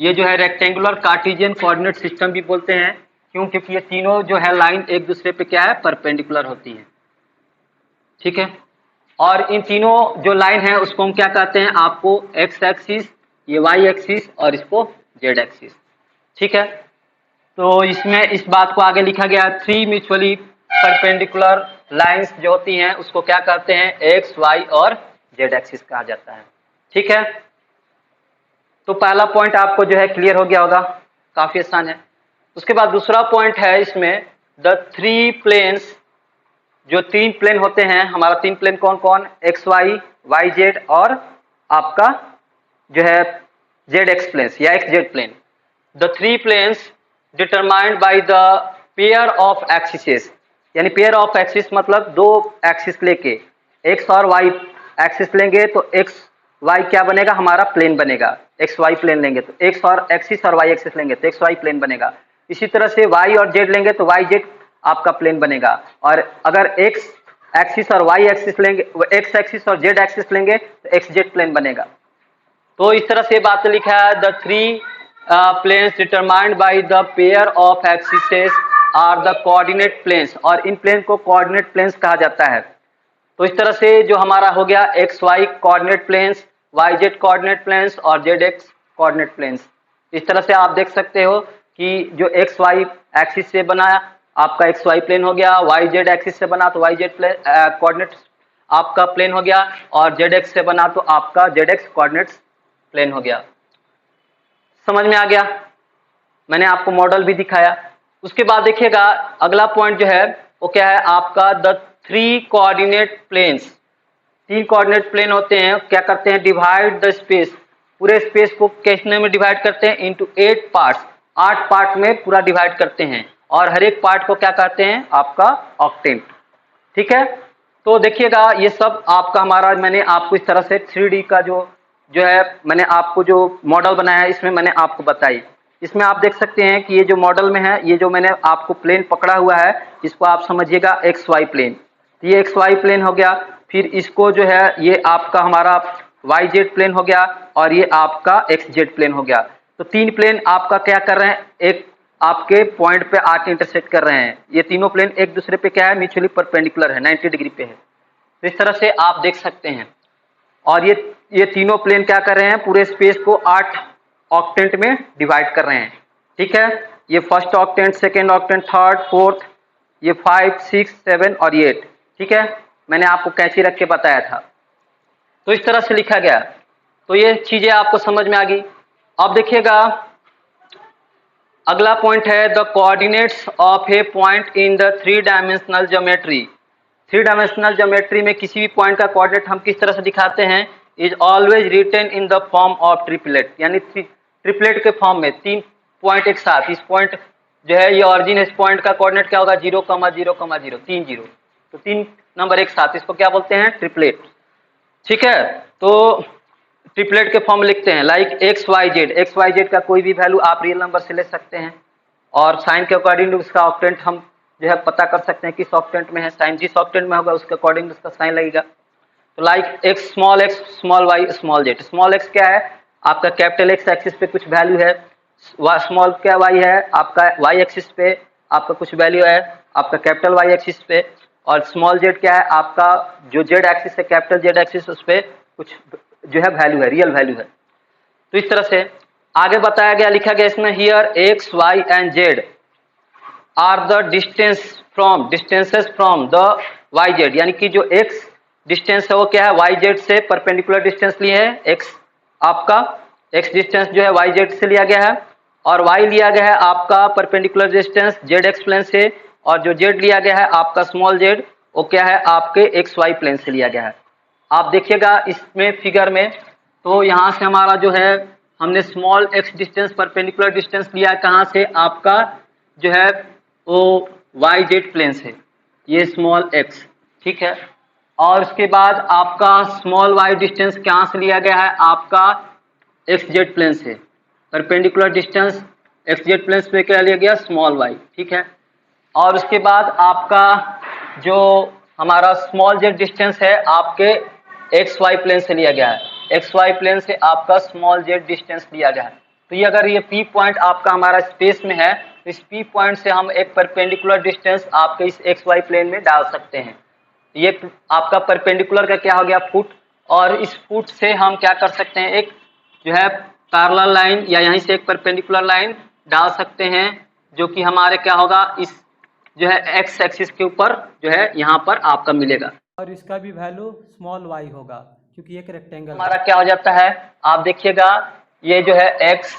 ये जो है रेक्टेंगुलर कार्टेशियन कोऑर्डिनेट सिस्टम भी बोलते हैं, क्यों, क्योंकि ये तीनों जो है लाइन एक दूसरे पे क्या है परपेंडिकुलर होती है, ठीक है। और इन तीनों जो लाइन है उसको हम क्या कहते हैं, आपको एक्स एक्सिस, ये वाई एक्सिस और इसको जेड एक्सिस, ठीक है। तो इसमें इस बात को आगे लिखा गया 3 म्यूचुअली परपेंडिकुलर लाइंस जो होती हैं उसको क्या कहते हैं, एक्स वाई और जेड एक्सिस कहा जाता है, ठीक है। तो पहला पॉइंट आपको जो है क्लियर हो गया होगा, काफी आसान है। उसके बाद दूसरा पॉइंट है इसमें द 3 प्लेन्स, जो 3 प्लेन होते हैं हमारा, 3 प्लेन कौन कौन, एक्स वाई, वाई जेड और आपका जो है जेड एक्स प्लेन्स या X Z plane. The 3 planes determined by the pair of axes, यानी पेयर ऑफ एक्सिस मतलब 2 एक्सिस लेके एक्स और वाई एक्सिस लेंगे तो एक्स वाई क्या बनेगा हमारा प्लेन बनेगा, एक्स वाई प्लेन लेंगे तो एक्स और एक्सिस और वाई एक्सिस लेंगे तो एक्स वाई प्लेन बनेगा। इसी तरह से y और z लेंगे तो y z आपका प्लेन बनेगा, और अगर x एक्सिस और y एक्सिस लेंगे, x एक्सिस और z एक्सिस लेंगे तो x z प्लेन बनेगा। तो इस तरह से बात लिखा है the 3 planes determined by the pair of axes are the coordinate planes, और इन प्लेन को कोऑर्डिनेट प्लेन्स कहा जाता है। तो इस तरह से जो हमारा हो गया X Y coordinate planes, Y Z coordinate planes और जेड एक्स कोऑर्डिनेट प्लेन्स। इस तरह से आप देख सकते हो कि जो एक्स वाई एक्सिस से बना आपका एक्स वाई प्लेन हो गया, वाई जेड एक्सिस से बना तो वाई जेड कोऑर्डिनेट आपका प्लेन हो गया, और जेड एक्स से बना तो आपका जेड एक्स कोऑर्डिनेट प्लेन हो गया। समझ में आ गया? मैंने आपको मॉडल भी दिखाया। उसके बाद देखिएगा अगला पॉइंट जो है वो क्या है आपका, the 3 coordinate planes. 3 coordinate plane होते हैं, क्या करते हैं, डिवाइड द स्पेस, पूरे स्पेस को कितने में डिवाइड करते हैं, इनटू 8 पार्ट्स, 8 पार्ट में पूरा डिवाइड करते हैं, और हर एक पार्ट को क्या कहते हैं आपका ऑक्टेंट। ठीक है, तो देखिएगा ये सब आपका हमारा, मैंने आपको इस तरह से 3D का जो है मैंने आपको जो मॉडल बनाया है इसमें मैंने आपको बताई। इसमें आप देख सकते हैं कि ये जो मॉडल में है, ये जो मैंने आपको प्लेन पकड़ा हुआ है इसको आप समझिएगा एक्स वाई प्लेन। ये एक्स वाई प्लेन हो गया, फिर इसको जो है ये आपका हमारा वाई जेड प्लेन हो गया, और ये आपका एक्स जेड प्लेन हो गया। तो 3 प्लेन आपका क्या कर रहे हैं, एक आपके पॉइंट पे आके इंटरसेक्ट कर रहे हैं। ये तीनों प्लेन एक दूसरे पे क्या है, म्यूचुअली परपेंडिकुलर है, 90 डिग्री पे है। तो इस तरह से आप देख सकते हैं, और ये तीनों प्लेन क्या कर रहे हैं, पूरे स्पेस को 8 ऑक्टेंट में डिवाइड कर रहे हैं। ठीक है, ये first octant, second octant, third, fourth, ये 5, 6, 7 और ये 8। ठीक है, मैंने आपको कैंची रख के बताया था। तो इस तरह से लिखा गया। तो ये चीजें आपको समझ में आ गई। अब देखिएगा अगला पॉइंट है the coordinates of A point in the 3 dimensional geometry. 3 dimensional geometry में किसी भी पॉइंट का कोऑर्डिनेट हम किस तरह से दिखाते हैं, is always written in the form of triplet, यानी ट्रिपलेट के फॉर्म में 3 पॉइंट एक साथ। इस पॉइंट जो है ये ऑरिजिन है, इस पॉइंट का कोऑर्डिनेट क्या होगा, 0, 0, 0, 3 0। तो 3 नंबर एक साथ, इसको क्या बोलते हैं, ट्रिपलेट। ठीक है, तो ट्रिपलेट के फॉर्म लिखते हैं like X Y Z. X Y Z का कोई भी वैल्यू आप रियल नंबर से ले सकते हैं, और साइन के अकॉर्डिंग उसका ऑक्टेंट हम जो है पता कर सकते हैं किस ऑक्टेंट में है। साइन जिस ऑक्टेंट में होगा उसके अकॉर्डिंग उसका साइन लगेगा। तो like X small Y small Z. Small X क्या है आपका, कैपिटल एक्स एक्सिस पे कुछ वैल्यू है, स्मॉल क्या वाई है आपका वाई एक्सिस पे आपका कुछ वैल्यू है आपका कैपिटल वाई एक्सिस पे, और स्मॉल जेड क्या है आपका जो जेड एक्सिस है कैपिटल जेड एक्सिस, उस पर कुछ जो है वैल्यू है, रियल वैल्यू है। तो इस तरह से आगे बताया गया, लिखा गया इसमें, here X Y and Z are the distances from the Y Z, यानी कि जो एक्स डिस्टेंस है वो क्या है, वाई जेड से परपेंडिकुलर डिस्टेंस लिए है। एक्स आपका एक्स डिस्टेंस जो है वाई जेड से लिया गया है, और वाई लिया गया है आपका perpendicular distance Z X plane से, और जो जेड लिया गया है आपका स्मॉल जेड वो क्या है आपके एक्स वाई प्लेन से लिया गया है। आप देखिएगा इसमें फिगर में, तो यहाँ से हमारा जो है हमने small x distance perpendicular distance लिया है, कहाँ से आपका जो है वो वाई जेड प्लेन से, ये स्मॉल एक्स। ठीक है, और उसके बाद आपका स्मॉल वाई डिस्टेंस कहाँ से लिया गया है आपका एक्स जेड प्लेन से, perpendicular distance X Z plane पे क्या लिया गया, स्मॉल वाई। ठीक है, और उसके बाद आपका जो हमारा स्मॉल जेड डिस्टेंस है आपके एक्स वाई प्लेन से लिया गया है, एक्स वाई प्लेन से आपका स्मॉल जेड डिस्टेंस लिया गया है। तो ये अगर ये पी पॉइंट आपका हमारा स्पेस में है, तो इस पी पॉइंट से हम एक परपेंडिकुलर डिस्टेंस आपके इस एक्स वाई प्लेन में डाल सकते हैं। ये आपका परपेंडिकुलर का क्या हो गया, फुट, और इस फुट से हम क्या कर सकते हैं, एक जो है पैरेलल लाइन या यहीं से एक परपेंडिकुलर लाइन डाल सकते हैं, जो कि हमारे क्या होगा, इस जो है एक्स एक्सिस के ऊपर जो है यहाँ पर आपका मिलेगा, और इसका भी वैल्यू स्मॉल वाई होगा क्योंकि एक रेक्टेंगल हमारा क्या हो जाता है। आप देखिएगा ये जो है एक्स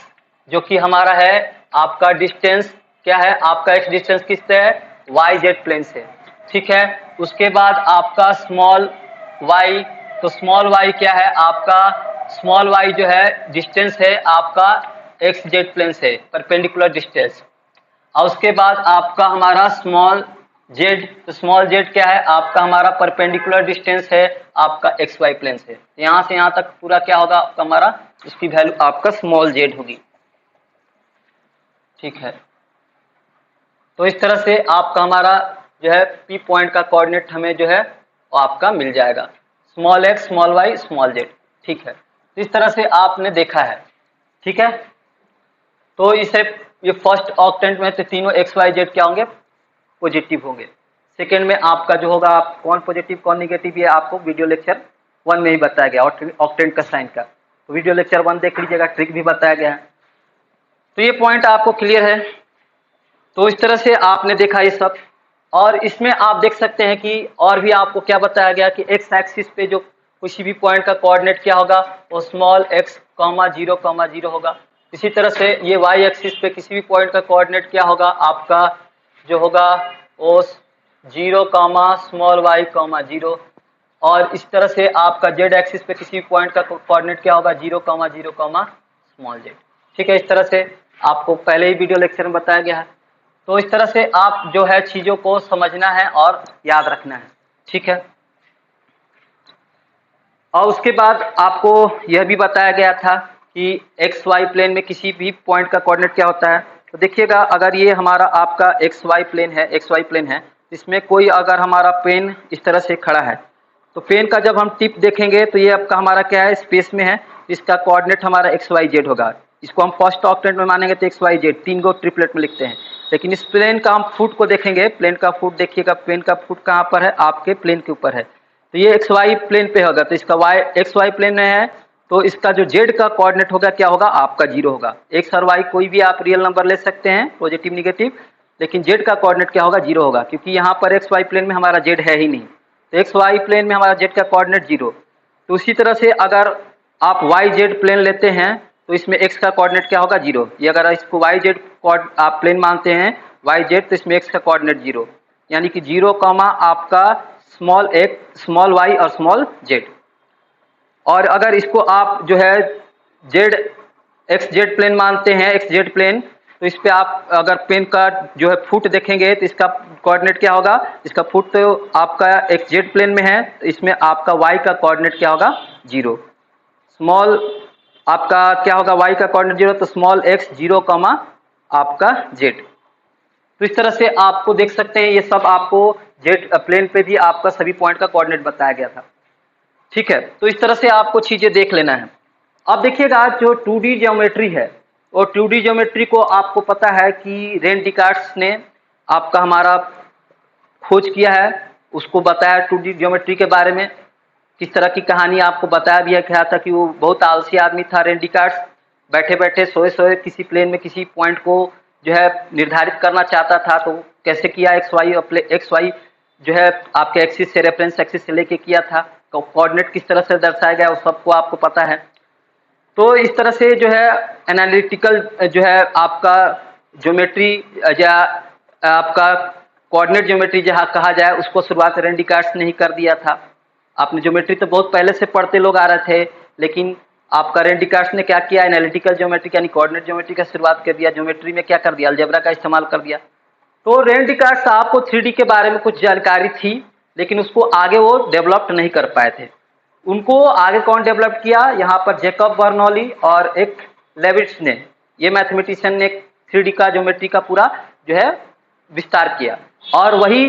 जो कि हमारा है आपका डिस्टेंस क्या है, आपका एक्स डिस्टेंस किससे है, वाई जेड प्लेन से। ठीक है, उसके बाद आपका स्मॉल वाई, तो स्मॉल वाई क्या है आपका, स्मॉल वाई जो है डिस्टेंस है आपका एक्स जेड प्लेन से, परपेंडिकुलर डिस्टेंस। और उसके बाद आपका हमारा स्मॉल जेड, तो स्मॉल जेड क्या है आपका हमारा परपेंडिकुलर डिस्टेंस है आपका एक्स वाई प्लेन से, यहाँ से यहाँ तक पूरा क्या होगा आपका हमारा, उसकी वैल्यू आपका स्मॉल जेड होगी। ठीक है, तो इस तरह से आपका हमारा जो है पी पॉइंट का कोऑर्डिनेट हमें जो है वो आपका मिल जाएगा, small X small Y small Z. ठीक है, तो इस तरह से आपने देखा है। ठीक है, तो इसे ये फर्स्ट ऑक्टेंट में तो तीनों एक्स वाई जेड क्या होंगे, पॉजिटिव होंगे। सेकेंड में आपका जो होगा, आप कौन पॉजिटिव कौन निगेटिव, ये आपको वीडियो लेक्चर 1 में ही बताया गया ऑक्टेंट का साइन का। तो वीडियो लेक्चर 1 देख लीजिएगा, ट्रिक भी बताया गया है। तो ये पॉइंट आपको क्लियर है। तो इस तरह से आपने देखा ये सब, और इसमें आप देख सकते हैं कि और भी आपको क्या बताया गया कि एक्स एक्सिस पे जो किसी भी पॉइंट का कोऑर्डिनेट क्या होगा, वो स्मॉल x, 0,0 होगा। इसी तरह से ये y एक्सिस पे किसी भी पॉइंट का कोऑर्डिनेट क्या होगा, आपका जो होगा वो 0, स्मॉल y, 0। और इस तरह से आपका z एक्सिस पे किसी भी पॉइंट का कोऑर्डिनेट क्या होगा, 0,0, स्मॉल z। ठीक है, इस तरह से आपको पहले ही वीडियो लेक्चर में बताया गया है। तो इस तरह से आप जो है चीजों को समझना है और याद रखना है। ठीक है, और उसके बाद आपको यह भी बताया गया था कि एक्स वाई प्लेन में किसी भी पॉइंट का कोऑर्डिनेट क्या होता है। तो देखिएगा, अगर ये हमारा आपका एक्स वाई प्लेन है, इसमें कोई अगर हमारा पेन इस तरह से खड़ा है, तो पेन का जब हम टिप देखेंगे तो ये आपका हमारा क्या है, स्पेस में है, इसका कोऑर्डिनेट हमारा एक्स वाई जेड होगा। इसको हम फर्स्ट ऑक्टेंट में मानेंगे तो एक्स वाई जेड 3 गो ट्रिपलेट में लिखते हैं। लेकिन इस प्लेन का हम फुट को देखेंगे, प्लेन का फुट देखिएगा, प्लेन का फुट कहाँ पर है, आपके प्लेन के ऊपर है, तो ये एक्स वाई प्लेन पे होगा। तो इसका वाई एक्स वाई प्लेन में है, तो इसका जो जेड का कोऑर्डिनेट होगा क्या होगा, आपका 0 होगा। एक्स और वाई कोई भी आप रियल नंबर ले सकते हैं, पॉजिटिव निगेटिव, लेकिन जेड का कोऑर्डिनेट क्या होगा, 0 होगा, क्योंकि यहाँ पर एक्स वाई प्लेन में हमारा जेड है ही नहीं। तो एक्स वाई प्लेन में हमारा जेड का कोऑर्डिनेट 0। तो उसी तरह से अगर आप वाई जेड प्लेन लेते हैं तो इसमें एक्स का कोऑर्डिनेट क्या होगा, 0। ये अगर इसको वाई जेड आप प्लेन मानते हैं वाई जेड, तो इसमें एक्स का कोऑर्डिनेट 0, यानी कि 0, आपका स्मॉल एक्स, स्मॉल वाई और स्मॉल जेड। और अगर इसको आप जो है जेड एक्स जेड प्लेन मानते हैं, एक्स जेड प्लेन, तो इस पे आप अगर पेन का जो है फुट देखेंगे तो इसका कोऑर्डिनेट क्या होगा, इसका फुट तो आपका एक्स जेड प्लेन में है, तो इसमें आपका वाई का कोऑर्डिनेट क्या होगा, 0। स्मॉल आपका क्या होगा, वाई का कोऑर्डिनेट 0, तो स्मॉल एक्स 0, आपका जेड। तो इस तरह से आपको देख सकते हैं, ये सब आपको जेड प्लेन पे भी आपका सभी पॉइंट का कोऑर्डिनेट बताया गया था। ठीक है, तो इस तरह से आपको चीजें देख लेना है। अब देखिएगा, जो 2D ज्योमेट्री है, और 2D ज्योमेट्री को आपको पता है कि रेन डिकार्ड्स ने आपका हमारा खोज किया है, उसको बताया 2D ज्योमेट्री के बारे में, किस तरह की कहानी आपको बताया भी है, क्या था कि वो बहुत आलसी आदमी था रेन डिकार्ड्स, बैठे बैठे सोए सोए किसी प्लेन में किसी पॉइंट को जो है निर्धारित करना चाहता था। तो कैसे किया, एक्स वाई जो है आपके एक्सिस से, रेफरेंस एक्सिस से लेके किया था, कोऑर्डिनेट किस तरह से दर्शाया गया, वो सबको आपको पता है। तो इस तरह से जो है एनालिटिकल जो है आपका ज्योमेट्री या आपका कोऑर्डिनेट ज्योमेट्री जहाँ कहा जाए, उसको शुरुआत रेन डिकार्ड्स ने ही कर दिया था। आपने ज्योमेट्री तो बहुत पहले से पढ़ते लोग आ रहे थे, लेकिन आपका रेन डिकार्ड्स ने क्या किया, एनालिटिकल ज्योमेट्री यानी कोऑर्डिनेट ज्योमेट्री का शुरुआत कर दिया। ज्योमेट्री में क्या कर दिया, अलजेब्रा का इस्तेमाल कर दिया। तो रेन डिकार्ड्स साहब को 3D के बारे में कुछ जानकारी थी, लेकिन उसको आगे वो डेवलप नहीं कर पाए थे। उनको आगे कौन डेवलप किया, यहाँ पर जैकब बर्नौली और एक लेविट्स ने, ये मैथमेटिशियन ने 3D का ज्योमेट्री का पूरा जो है विस्तार किया। और वही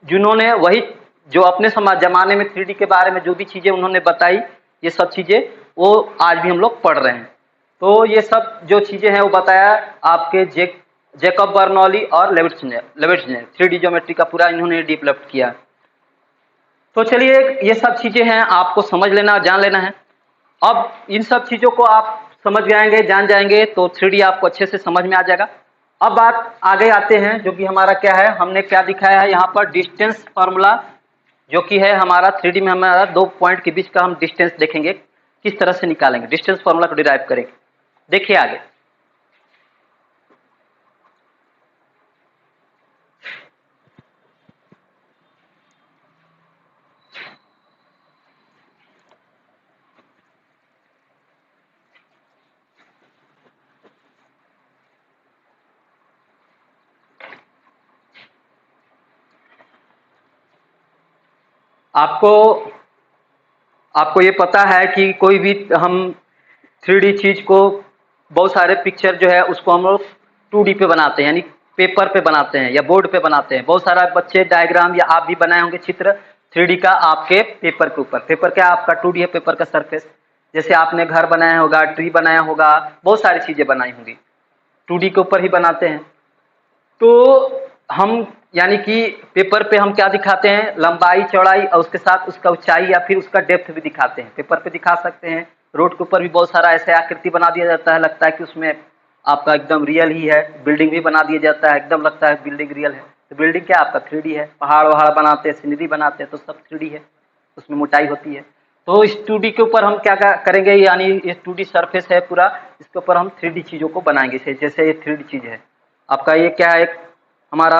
जिन्होंने वही जो अपने जमाने में 3D के बारे में जो भी चीजें उन्होंने बताई, ये सब चीजें वो आज भी हम लोग पढ़ रहे हैं। तो ये सब जो चीजें हैं वो बताया आपके जैकब बर्नौली और लेविट्स ने 3D ज्योमेट्री का पूरा इन्होंने डेवलप किया। तो चलिए, ये सब चीजें हैं, आपको समझ लेना, जान लेना है। अब इन सब चीजों को आप समझ जाएंगे, जान जाएंगे, तो 3D आपको अच्छे से समझ में आ जाएगा। अब बात आगे आते हैं, जो कि हमारा क्या है, हमने क्या दिखाया है यहाँ पर, डिस्टेंस फार्मूला, जो कि है हमारा 3D में हमारा 2 पॉइंट के बीच का हम डिस्टेंस देखेंगे, किस तरह से निकालेंगे, डिस्टेंस फार्मूला को डिराइव करेंगे। देखिए आगे, आपको ये पता है कि कोई भी हम 3D चीज को, बहुत सारे पिक्चर जो है उसको हम लोग 2D पे बनाते हैं, यानी पेपर पे बनाते हैं या बोर्ड पे बनाते हैं। बहुत सारा बच्चे डायग्राम या आप भी बनाए होंगे चित्र 3D का आपके पेपर के ऊपर। पेपर क्या आपका 2D है, पेपर का सरफेस। जैसे आपने घर बनाया होगा, ट्री बनाया होगा, बहुत सारी चीजें बनाई होंगी, 2D के ऊपर ही बनाते हैं। तो हम यानी कि पेपर पे हम क्या दिखाते हैं, लंबाई चौड़ाई और उसके साथ उसका ऊंचाई या फिर उसका डेप्थ भी दिखाते हैं, पेपर पे दिखा सकते हैं। रोड के ऊपर भी बहुत सारा ऐसे आकृति बना दिया जाता है, लगता है कि उसमें आपका एकदम रियल ही है। बिल्डिंग भी बना दिया जाता है, एकदम लगता है बिल्डिंग रियल है। तो बिल्डिंग क्या आपका 3D है। पहाड़ वहाड़ बनाते हैं, सीनरी बनाते हैं, तो सब 3D है, उसमें मोटाई होती है। तो इस 2D के ऊपर हम क्या करेंगे, यानी ये 2D सरफेस है पूरा, इसके ऊपर हम 3D चीज़ों को बनाएंगे। जैसे ये 3D चीज़ है आपका, ये क्या है, एक हमारा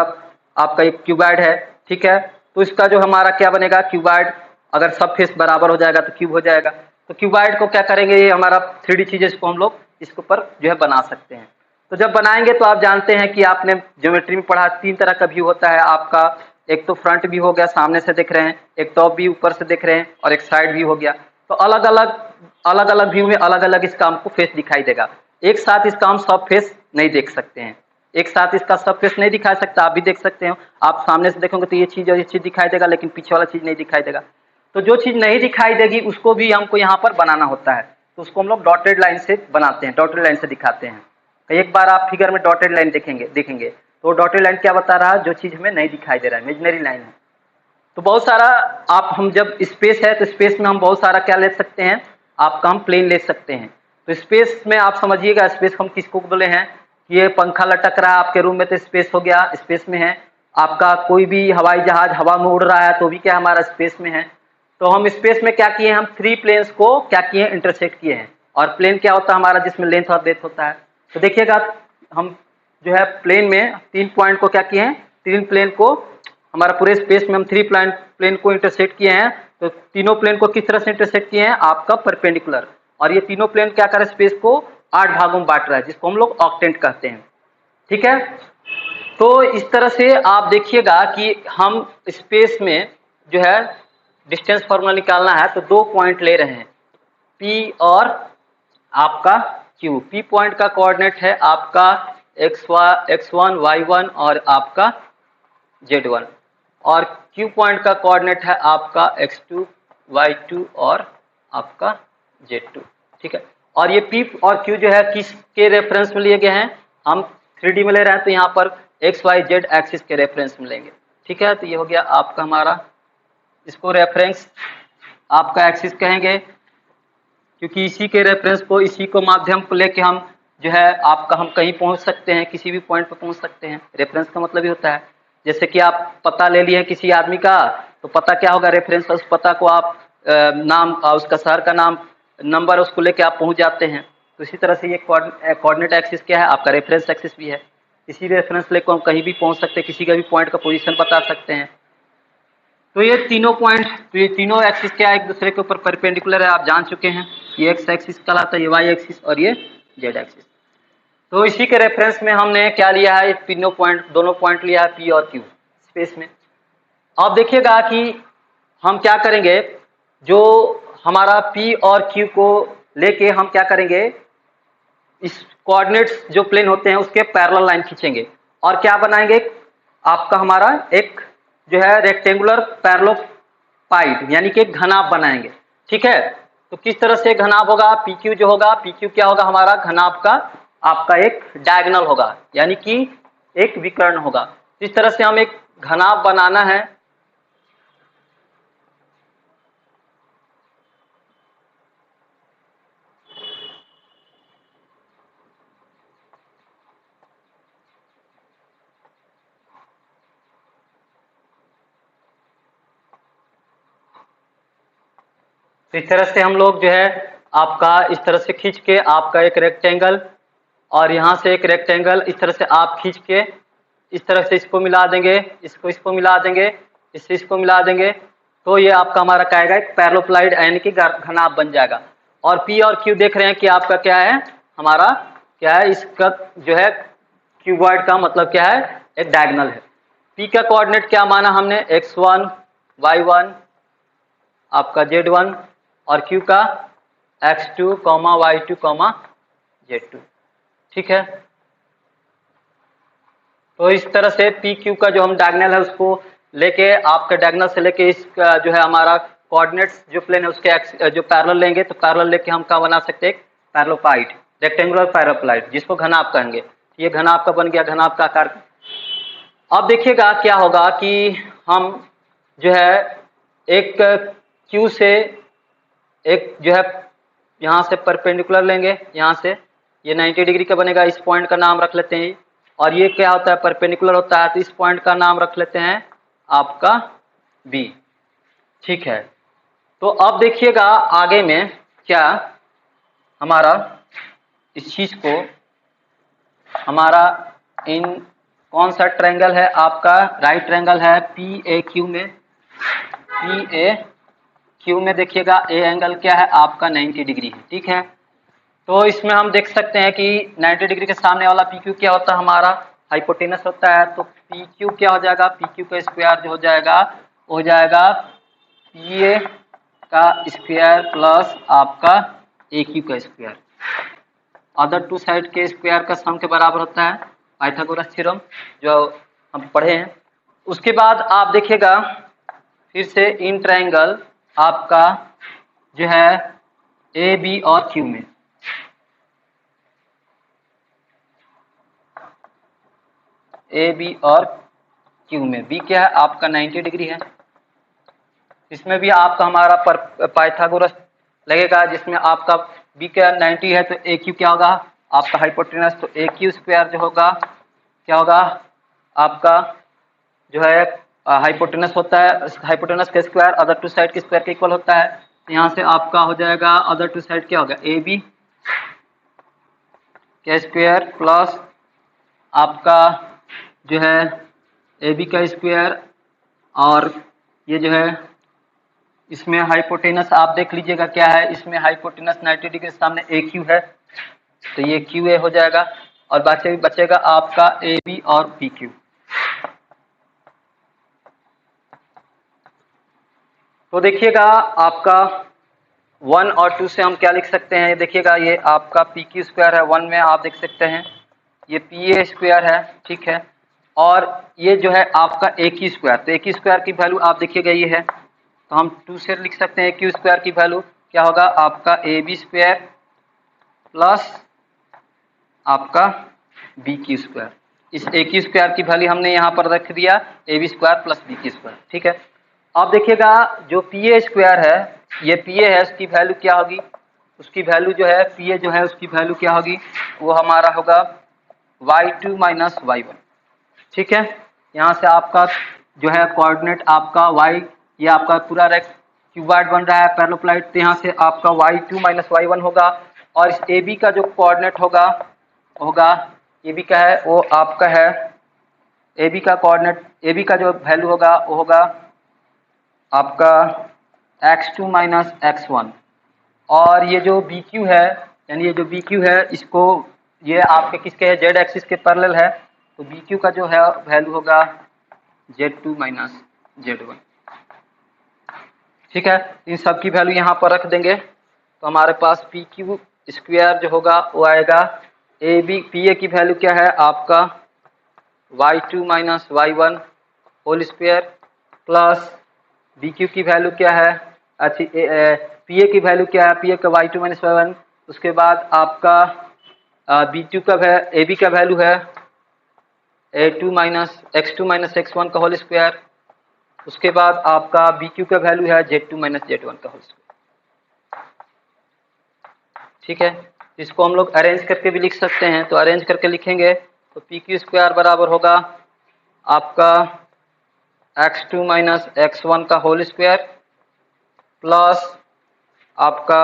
आपका एक क्यूबॉइड है, ठीक है। तो इसका जो हमारा क्या बनेगा, क्यूबॉइड, अगर सब फेस बराबर हो जाएगा तो क्यूब हो जाएगा। तो क्यूबॉइड को क्या करेंगे, ये हमारा 3D चीज़ है, इसको हम लोग इसके ऊपर जो है बना सकते हैं। तो जब बनाएंगे तो आप जानते हैं कि आपने ज्योमेट्री में पढ़ा, 3 तरह का व्यू होता है आपका। एक तो फ्रंट व्यू हो गया, सामने से देख रहे हैं, एक टॉप व्यू ऊपर से देख रहे हैं, और एक साइड व्यू हो गया। तो अलग अलग व्यू में अलग अलग इसका हमको फेस दिखाई देगा। एक साथ इसका हम सब फेस नहीं देख सकते हैं, एक साथ इसका सब फेस नहीं दिखा सकता। आप भी देख सकते हो, आप सामने से देखोगे तो ये चीज़ और ये चीज़ दिखाई देगा, लेकिन पीछे वाला चीज़ नहीं दिखाई देगा। तो जो चीज़ नहीं दिखाई देगी उसको भी हमको यहाँ पर बनाना होता है, तो उसको हम लोग डॉटेड लाइन से बनाते हैं, डॉटेड लाइन से दिखाते हैं। एक बार आप फिगर में डॉटेड लाइन देखेंगे तो डॉटेड लाइन क्या बता रहा है, जो चीज़ हमें नहीं दिखाई दे रहा है, इमेजिनरी लाइन है। तो बहुत सारा आप, हम जब स्पेस है तो स्पेस में हम बहुत सारा क्या ले सकते हैं, आपका हम प्लेन ले सकते हैं। तो स्पेस में आप समझिएगा, स्पेस हम किसको बोले हैं, ये पंखा लटक रहा है आपके रूम में तो स्पेस हो गया, स्पेस में है। आपका कोई भी हवाई जहाज हवा में उड़ रहा है तो भी क्या हमारा स्पेस में है। तो हम स्पेस में क्या किए, हम 3 प्लेन्स को क्या किए, इंटरसेक्ट किए हैं। और प्लेन क्या होता है हमारा, जिसमें लेंथ और ब्रेड्थ होता है। तो देखिएगा, हम जो है प्लेन में 3 पॉइंट को क्या किए हैं, 3 प्लेन को हमारा पूरे स्पेस में हम 3 प्लेन को इंटरसेक्ट किए हैं। तो तीनों प्लेन को किस तरह से इंटरसेक्ट किए हैं, आपका परपेंडिकुलर। और ये तीनों प्लेन क्या कर रहे हैं, स्पेस को 8 भागों में बांट रहा है, जिसको हम लोग ऑक्टेंट कहते हैं, ठीक है। तो इस तरह से आप देखिएगा कि हम स्पेस में जो है डिस्टेंस फॉर्मूला निकालना है, तो 2 पॉइंट ले रहे हैं, P और आपका Q। P पॉइंट का कोऑर्डिनेट है आपका x1 y1 और आपका z1, और Q पॉइंट का कोऑर्डिनेट है आपका x2 y2 और आपका z2, ठीक है। और ये P और Q जो है किसके रेफरेंस में लिए गए हैं, हम 3D में ले रहे हैं, तो यहाँ पर x y z एक्सिस के रेफरेंस में लेंगे, ठीक है। तो ये हो गया आपका हमारा, इसको रेफरेंस आपका एक्सिस कहेंगे, क्योंकि इसी के रेफरेंस को, इसी को माध्यम को लेके हम जो है आपका, हम कहीं पहुंच सकते हैं, किसी भी पॉइंट पर पहुंच सकते हैं। रेफरेंस का मतलब ही होता है, जैसे कि आप पता ले लिए किसी आदमी का, तो पता क्या होगा, रेफरेंस। उस पता को आप नाम, उसका शहर का नाम, नंबर, उसको लेके आप पहुंच जाते हैं। तो इसी तरह से ये कोऑर्डिनेट एक्सिस क्या है, आपका रेफरेंस एक्सिस भी है। इसी रेफरेंस लेकर हम कहीं भी पहुंच सकते हैं, किसी का भी पॉइंट का पोजीशन बता सकते हैं। तो ये तीनों पॉइंट, तो ये तीनों एक्सिस क्या है, एक दूसरे के ऊपर परपेंडिकुलर है, आप जान चुके हैं। ये एक्स एक्सिस कहलाता है, ये वाई एक्सिस और ये जेड एक्सिस। तो इसी के रेफरेंस में हमने क्या लिया है, तीनों पॉइंट, दोनों पॉइंट लिया है पी और क्यू स्पेस में। अब देखिएगा कि हम क्या करेंगे, जो हमारा पी और क्यू को लेके हम क्या करेंगे, इस कोऑर्डिनेट्स जो प्लेन होते हैं उसके पैरेलल लाइन खींचेंगे, और क्या बनाएंगे, आपका हमारा एक जो है रेक्टेंगुलर पैरेललोपाइड, यानी कि एक घनाभ बनाएंगे, ठीक है। तो किस तरह से घनाभ होगा, पी क्यू जो होगा, पी क्यू क्या होगा, हमारा घनाभ का आपका एक डायगोनल होगा, यानी कि एक विकर्ण होगा। इस तरह से हम एक घनाभ बनाना है। तो इस तरह से हम लोग जो है आपका इस तरह से खींच के आपका एक रेक्टेंगल, और यहाँ से एक रेक्टेंगल, इस तरह से आप खींच के इस तरह से इसको मिला देंगे, इसको मिला देंगे, इससे इसको मिला देंगे, तो ये आपका हमारा क्या आएगा, एक पैरेललोपाइड यानी कि घनाभ बन जाएगा। और पी और क्यू देख रहे हैं कि आपका क्या है, हमारा क्या है, इसका जो है क्यूबॉइड का मतलब क्या है, एक डायगोनल है। पी का कोऑर्डिनेट क्या माना हमने, x1 y1 आपका z1, और Q का x2, y2, z2, ठीक है। तो इस तरह से पी क्यू का जो हम डायगोनल है उसको लेके, आपका डायगोनल से लेके इसका जो है हमारा कोऑर्डिनेट्स जो प्लेन है उसके जो पैरेलल लेंगे, तो पैरेलल लेके हम क्या बना सकते हैं, एक पैरेललोपाइड, रेक्टेंगुलर पैरेललोपाइड, जिसको घनाभ कहेंगे। ये घनाभ का बन गया, घनाभ का आकार। अब देखिएगा क्या होगा कि हम जो है एक क्यू से एक जो है यहाँ से परपेंडिकुलर लेंगे, यहाँ से ये 90 डिग्री का बनेगा, इस पॉइंट का नाम रख लेते हैं। और ये क्या होता है, परपेंडिकुलर होता है, तो इस पॉइंट का नाम रख लेते हैं आपका बी। ठीक है, तो अब देखिएगा आगे में क्या हमारा इस चीज को हमारा इन कौन सा ट्रायंगल है आपका, राइट ट्रायंगल है पी ए क्यू में। पी ए क्यू में देखिएगा ए एंगल क्या है आपका 90 डिग्री है। ठीक है, तो इसमें हम देख सकते हैं कि 90 डिग्री के सामने वाला पी क्यू क्या होता है, हमारा हाइपोटेनस होता है। तो पी क्यू क्या हो जाएगा, पी क्यू का स्क्वायर जो हो जाएगा हो जाएगा पी ए का स्क्वायर प्लस आपका ए क्यू का स्क्वायर। अदर टू साइड के स्क्वायर का सम के बराबर होता है, पाइथागोरस थ्योरम जो हम पढ़े हैं। उसके बाद आप देखिएगा फिर से इन ट्रायंगल आपका जो है ए बी और क्यू में, ए बी और क्यू में बी क्या है आपका 90 डिग्री है। इसमें भी आपका हमारा पाइथागोरस लगेगा, जिसमें आपका बी क्या 90 है तो ए क्यू क्या होगा आपका हाइपोटेनस, तो ए क्यू स्क्वायर जो होगा क्या होगा आपका जो है हाइपोटेनस होता है, हाइपोटेनस का स्क्वायर अदर टू साइड के स्क्वायर के इक्वल होता है। तो यहाँ से आपका हो जाएगा अदर टू साइड क्या होगा ए बी का स्क्वायर प्लस आपका जो है ए बी का स्क्वायर, और ये जो है इसमें हाइपोटेनस आप देख लीजिएगा क्या है, इसमें हाइपोटेनस 90 डिग्री के सामने ए क्यू है, तो ये क्यू ए हो जाएगा और बचेगा आपका ए बी और पी क्यू। तो देखिएगा आपका 1 और 2 से हम क्या लिख सकते हैं, देखिएगा ये आपका पी क्यू स्क्वायर है, 1 में आप देख सकते हैं ये पी ए स्क्वायर है। ठीक है, और ये जो है आपका ए क्यू स्क्वायर, तो ए क्यू स्क्वायर की वैल्यू आप देखिएगा ये है, तो हम 2 से लिख सकते हैं क्यू स्क्वायर की वैल्यू क्या होगा आपका ए बी स्क्वायर प्लस आपका बी क्यू स्क्वायर। इस ए क्यू स्क्वायर की वैल्यू हमने यहाँ पर रख दिया A B square plus B Q square. ठीक है, अब देखिएगा जो पी ए स्क्वायर है, ये पी ए है, उसकी वैल्यू क्या होगी, उसकी वैल्यू जो है पी ए जो है उसकी वैल्यू क्या होगी, वो हमारा होगा y2 माइनस y1। ठीक है, यहाँ से आपका जो है कोऑर्डिनेट आपका y, ये आपका पूरा रेक्ट क्यूबॉइड बन रहा है पैरेललोप्लाइड, तो यहाँ से आपका y2 माइनस y1 होगा, और इस ए बी का जो कोऑर्डिनेट होगा ए बी का है वो आपका है ए बी का कोऑर्डिनेट, ए बी का जो वैल्यू होगा वो होगा आपका x2 माइनस x1, और ये जो बी क्यू है यानी ये जो बी क्यू है इसको ये आपके किसके है जेड एक्सिस के पैरेलल है, तो बी क्यू का जो है वैल्यू होगा z2 माइनस z1। ठीक है, इन सब की वैल्यू यहाँ पर रख देंगे तो हमारे पास पी क्यू स्क्वायर जो होगा वो आएगा ए बी पी ए की वैल्यू क्या है आपका y2 minus y1 whole square plus B Q की वैल्यू क्या है, अच्छी पी ए की वैल्यू क्या है, पी ए का y2 माइनस y1, उसके बाद आपका बी क्यू का ए बी का वैल्यू है x2 माइनस x1 का होल स्क्वायर, उसके बाद आपका बी क्यू का वैल्यू है z2 माइनस z1 का होल स्क्वायर। ठीक है, इसको हम लोग अरेंज करके भी लिख सकते हैं, तो अरेंज करके लिखेंगे तो पी क्यू स्क्वायर बराबर होगा आपका x2 माइनस x1 का होल स्क्वायर प्लस आपका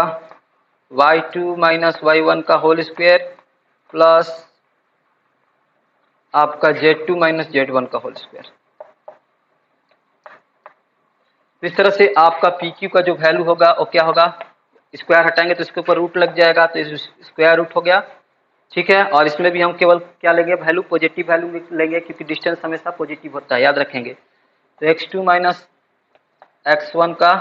y2 माइनस y1 का होल स्क्वायर प्लस आपका z2 माइनस z1 का होल स्क्वायर। इस तरह से आपका पी क्यू का जो वैल्यू होगा वो क्या होगा, स्क्वायर हटाएंगे तो इसके ऊपर रूट लग जाएगा, तो स्क्वायर रूट हो गया। ठीक है, और इसमें भी हम केवल क्या लेंगे वैल्यू, पॉजिटिव वैल्यू लेंगे क्योंकि डिस्टेंस हमेशा पॉजिटिव होता है, याद रखेंगे। तो x2 माइनस x1 का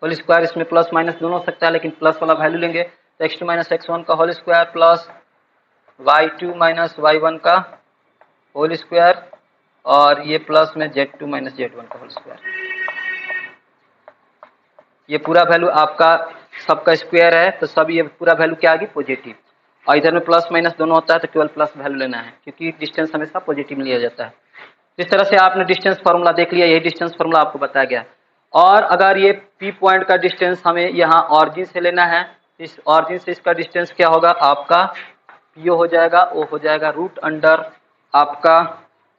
होल स्क्वायर, इसमें प्लस माइनस दोनों हो सकता है लेकिन प्लस वाला वैल्यू लेंगे, तो x2 माइनस x1 का whole square plus y2 minus y1 का होल स्क्वायर, और ये प्लस में z2 माइनस z1 का होल स्क्वायर। ये पूरा वैल्यू आपका सबका स्क्वायर है तो सब ये पूरा वैल्यू क्या आ गई पॉजिटिव। और इधर में प्लस माइनस दोनों होता है तो केवल प्लस वैल्यू लेना है, क्योंकि डिस्टेंस हमेशा पॉजिटिव में लिया जाता है। इस तरह से आपने डिस्टेंस फार्मूला देख लिया, यही डिस्टेंस फार्मूला आपको बताया गया। और अगर ये पी पॉइंट का डिस्टेंस हमें यहाँ ऑरिजिन से लेना है, इस ऑरिजिन से इसका डिस्टेंस क्या होगा आपका पीओ हो जाएगा, वो हो जाएगा रूट अंडर आपका,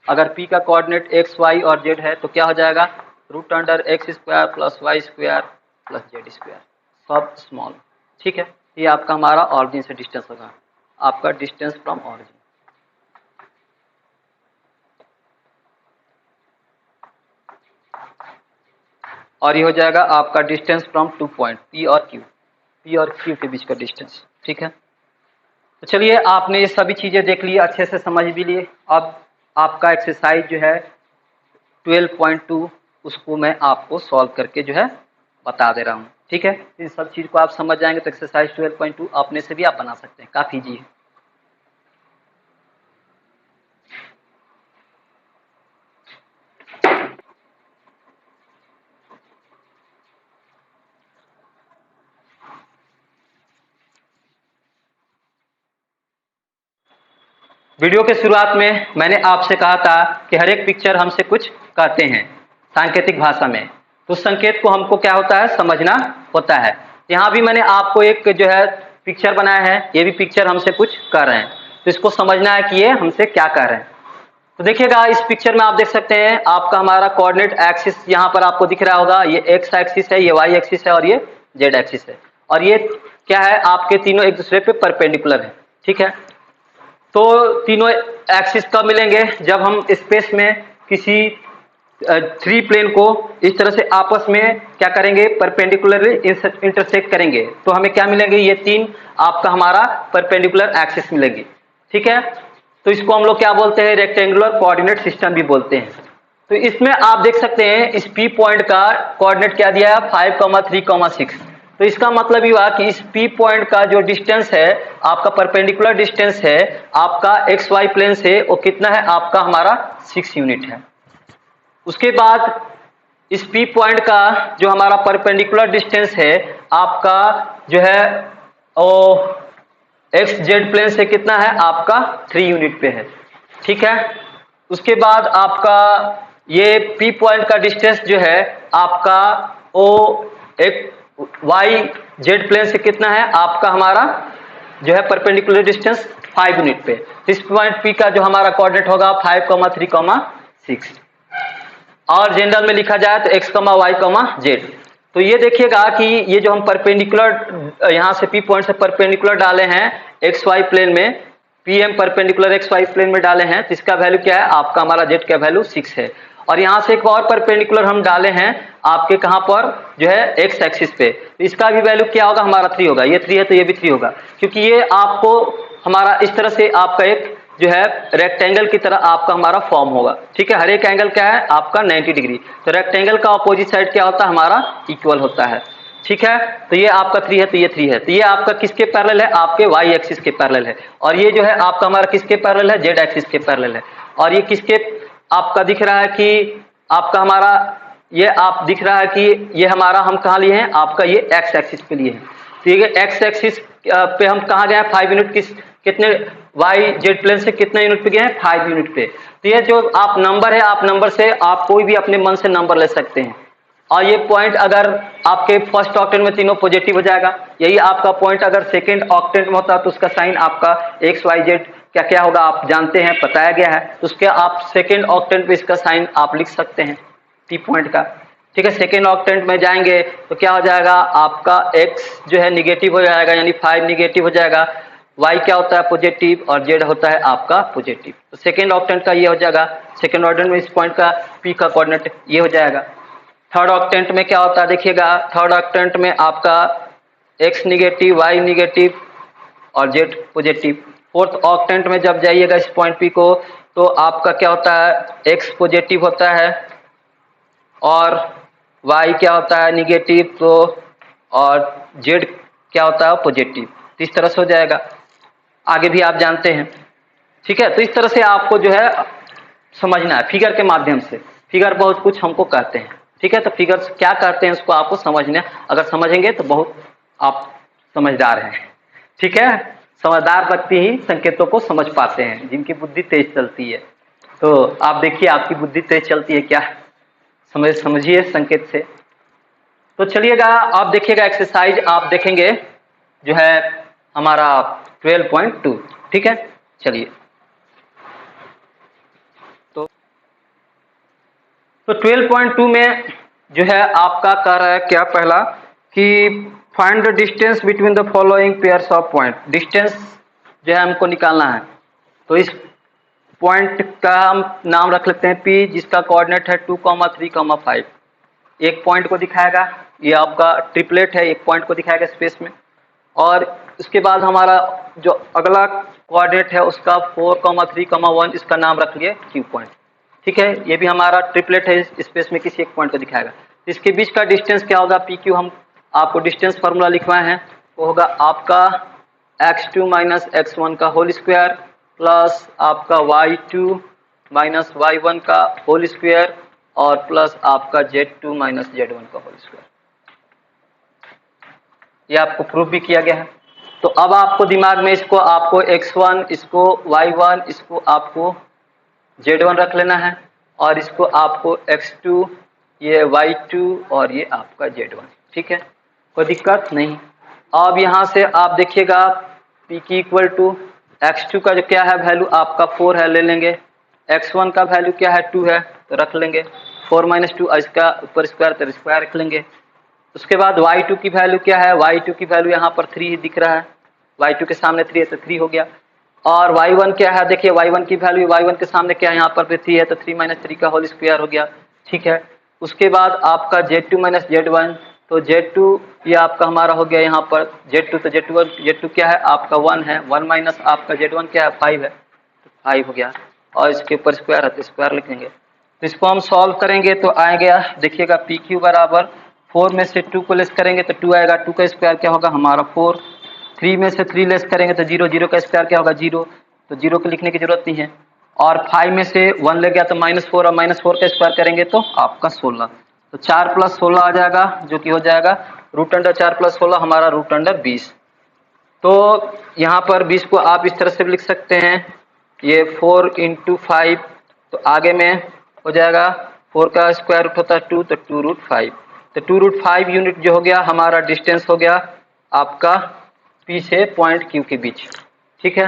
अगर पी का कोऑर्डिनेट एक्स वाई और जेड है तो क्या हो जाएगा root under X square plus Y square plus Z square, सब स्मॉल। ठीक है, ये आपका हमारा ऑरिजिन से डिस्टेंस होगा, आपका डिस्टेंस फ्रॉम ऑरिजिन। और ये हो जाएगा आपका डिस्टेंस फ्रॉम 2 पॉइंट पी और क्यू के बीच का डिस्टेंस। ठीक है, तो चलिए आपने ये सभी चीजें देख ली, अच्छे से समझ भी लिए। अब आपका एक्सरसाइज जो है 12.2 उसको मैं आपको सॉल्व करके जो है बता दे रहा हूँ। ठीक है, इन सब चीज को आप समझ जाएंगे तो एक्सरसाइज 12.2 अपने से भी आप बना सकते हैं, काफी इजी है। वीडियो के शुरुआत में मैंने आपसे कहा था कि हर एक पिक्चर हमसे कुछ कहते हैं सांकेतिक भाषा में, तो उस संकेत को हमको क्या होता है समझना होता है। यहाँ भी मैंने आपको एक जो है पिक्चर बनाया है, ये भी पिक्चर हमसे कुछ कह रहे हैं, तो इसको समझना है कि ये हमसे क्या कह रहे हैं। तो देखिएगा इस पिक्चर में आप देख सकते हैं आपका हमारा कोऑर्डिनेट एक्सिस यहाँ पर आपको दिख रहा होगा, ये एक्स एक्सिस है, ये वाई एक्सिस है और ये जेड एक्सिस है, और ये क्या है आपके तीनों एक दूसरे पे परपेंडिकुलर है। ठीक है, तो तीनों एक्सिस कब मिलेंगे जब हम स्पेस में किसी थ्री प्लेन को इस तरह से आपस में क्या करेंगे परपेंडिकुलरली इंटरसेक्ट करेंगे, तो हमें क्या मिलेंगे ये तीन आपका हमारा परपेंडिकुलर एक्सिस मिलेंगे। ठीक है, तो इसको हम लोग क्या बोलते हैं रेक्टेंगुलर कोऑर्डिनेट सिस्टम भी बोलते हैं। तो इसमें आप देख सकते हैं इस पी पॉइंट का कोऑर्डिनेट क्या दिया है 5,3,6, तो इसका मतलब ये हुआ कि इस पी पॉइंट का जो डिस्टेंस है आपका परपेंडिकुलर डिस्टेंस है आपका एक्स वाई प्लेन से, वो कितना है आपका हमारा 6 यूनिट है। उसके बाद इस पी पॉइंट का जो हमारा परपेंडिकुलर डिस्टेंस है आपका जो है वो एक्स जेड प्लेन से कितना है आपका 3 यूनिट पे है। ठीक है, उसके बाद आपका ये पी पॉइंट का डिस्टेंस जो है आपका वो एक वाई जेड प्लेन से कितना है आपका हमारा जो है परपेंडिकुलर डिस्टेंस 5 यूनिट पे। इस पॉइंट पी का जो हमारा कोऑर्डिनेट होगा 5,3,6, और जनरल में लिखा जाए तो x, y, z। तो ये देखिएगा कि ये जो हम परपेंडिकुलर यहाँ से पी पॉइंट से परपेंडिकुलर डाले हैं एक्स वाई प्लेन में, P M perpendicular X Y plane में डाले हैं, तो इसका वैल्यू क्या है आपका हमारा z का वैल्यू 6 है। और यहाँ से एक और परपेंडिकुलर हम डाले हैं आपके कहाँ पर जो है एक्स एक्सिस पे, तो इसका भी वैल्यू क्या होगा हमारा 3 होगा, ये 3 है तो ये भी 3 होगा, क्योंकि ये आपको हमारा इस तरह से आपका एक जो है रेक्टेंगल की तरह आपका हमारा फॉर्म होगा। ठीक है, हर एक एंगल क्या है आपका 90 डिग्री, तो रेक्टेंगल का अपोजिट साइड क्या होता है हमारा इक्वल होता है। ठीक है, तो ये आपका 3 है तो ये 3 है, तो ये आपका किसके पैरेलल है आपके वाई एक्सिस के पैरेलल है, और ये जो है आपका हमारा किसके पैरेलल है जेड एक्सिस के पैरेलल है। और ये किसके आपका दिख रहा है कि आपका हमारा ये आप दिख रहा है कि ये हमारा हम कहाँ लिए हैं आपका ये एक्स एक्सिस पे लिए हैं। ठीक है, एक्स एक्सिस पे हम कहाँ गए हैं 5 यूनिट कितने वाई जेड प्लेन से कितने यूनिट पे गए हैं 5 यूनिट पे। तो ये जो आप नंबर है आप नंबर से आप कोई भी अपने मन से नंबर ले सकते हैं, और ये पॉइंट अगर आपके फर्स्ट ऑक्टेंट में तीनों पॉजिटिव हो जाएगा, यही आपका पॉइंट अगर सेकेंड ऑक्टेंट में होता तो उसका साइन आपका एक्स वाई जेड क्या क्या होगा आप जानते हैं बताया गया है, तो उसके आप सेकेंड ऑक्टेंट पे इसका साइन आप लिख सकते हैं टी पॉइंट का। ठीक है, सेकेंड ऑक्टेंट में जाएंगे तो क्या हो जाएगा आपका x जो है निगेटिव हो जाएगा, यानी 5 निगेटिव हो जाएगा, y क्या होता है पॉजिटिव और z होता है आपका पॉजिटिव। तो सेकेंड ऑक्टेंट का ये हो जाएगा, सेकेंड ऑक्टेंट में इस पॉइंट का p का कोऑर्डिनेट ये हो जाएगा। थर्ड ऑक्टेंट में क्या होता है देखिएगा, थर्ड ऑक्टेंट में आपका x निगेटिव y निगेटिव और z पॉजिटिव। फोर्थ ऑक्टेंट में जब जाइएगा इस पॉइंट p को तो आपका क्या होता है x पॉजिटिव होता है और y क्या होता है निगेटिव, तो और z क्या होता है पॉजिटिव, तो इस तरह से हो जाएगा, आगे भी आप जानते हैं। ठीक है, तो इस तरह से आपको जो है समझना है फिगर के माध्यम से, फिगर बहुत कुछ हमको कहते हैं। ठीक है, तो फिगर क्या कहते हैं उसको आपको समझना है, अगर समझेंगे तो बहुत आप समझदार हैं। ठीक है, समझदार व्यक्ति ही संकेतों को समझ पाते हैं, जिनकी बुद्धि तेज चलती है। तो आप देखिए आपकी बुद्धि तेज चलती है क्या, समझिए संकेत से। तो चलिएगा आप देखिएगा एक्सरसाइज आप देखेंगे जो है हमारा 12.2, ठीक है। चलिए तो 12.2 में जो है आपका कह रहा है क्या, पहला कि find the distance between the following pairs of point. Distance जो है हमको निकालना है। तो इस पॉइंट का हम नाम रख लेते हैं P, जिसका कोऑर्डिनेट है 2, 3, 5। एक पॉइंट को दिखाएगा, ये आपका ट्रिपलेट है, एक पॉइंट को दिखाएगा स्पेस में। और उसके बाद हमारा जो अगला कोऑर्डिनेट है उसका 4, 3, 1, इसका नाम रख लिए Q पॉइंट, ठीक है। ये भी हमारा ट्रिपलेट है, इस स्पेस में किसी एक पॉइंट को दिखाएगा। इसके बीच का डिस्टेंस क्या होगा, PQ। हम आपको डिस्टेंस फार्मूला लिखवाए हैं, वो होगा आपका x2 माइनस x1 का होल स्क्वायर प्लस आपका y2 माइनस y1 का होल स्क्वायर और प्लस आपका z2 माइनस z1 का होल स्क्वायर। ये आपको प्रूफ भी किया गया है। तो अब आपको दिमाग में इसको आपको x1, इसको y1, इसको आपको z1 रख लेना है और इसको आपको x2, ये y2 और ये आपका z1, ठीक है, कोई दिक्कत नहीं। अब यहाँ से आप देखिएगा p की इक्वल टू x2 का जो क्या है वैल्यू आपका 4 है, ले लेंगे। x1 का वैल्यू क्या है 2 है, तो रख लेंगे। 4 माइनस 2 इसका ऊपर स्क्वायर तो स्क्वायर रख लेंगे। उसके बाद y2 की वैल्यू क्या है, y2 की वैल्यू यहाँ पर 3 ही दिख रहा है, y2 के सामने 3 है तो 3 हो गया। और y1 क्या है, देखिए y1 की वैल्यू, y1 के सामने क्या है यहाँ पर 3 है तो 3 माइनस 3 का होल स्क्वायर हो गया, ठीक है। उसके बाद आपका z2 माइनस z1, तो z2 ये आपका हमारा हो गया यहाँ पर z2, तो z2 क्या है आपका 1 है, 1 माइनस आपका z1 क्या है 5 है, तो 5 हो गया। और इसके ऊपर स्क्वायर है तो स्क्वायर लिखेंगे। तो इसको हम सॉल्व करेंगे तो आएगा, देखिएगा PQ बराबर 4 में से 2 को लेस करेंगे तो 2 आएगा, 2 का स्क्वायर क्या होगा हमारा 4, 3 में से 3 लेस करेंगे तो 0, 0 का स्क्वायर क्या होगा 0, तो 0 को लिखने की जरूरत नहीं है। और 5 में से 1 ले गया तो -4, और -4 का स्क्वायर करेंगे तो आपका 16, तो 4 प्लस 16 आ जाएगा, जो कि हो जाएगा √4 प्लस 16 हमारा √20। तो यहाँ पर 20 को आप इस तरह से भी लिख सकते हैं, ये 4 × 5, तो आगे में हो जाएगा 4 का स्क्वायर रूट होता है 2, तो 2√5, तो 2√5 यूनिट जो हो गया हमारा डिस्टेंस हो गया आपका P से पॉइंट Q के बीच, ठीक है।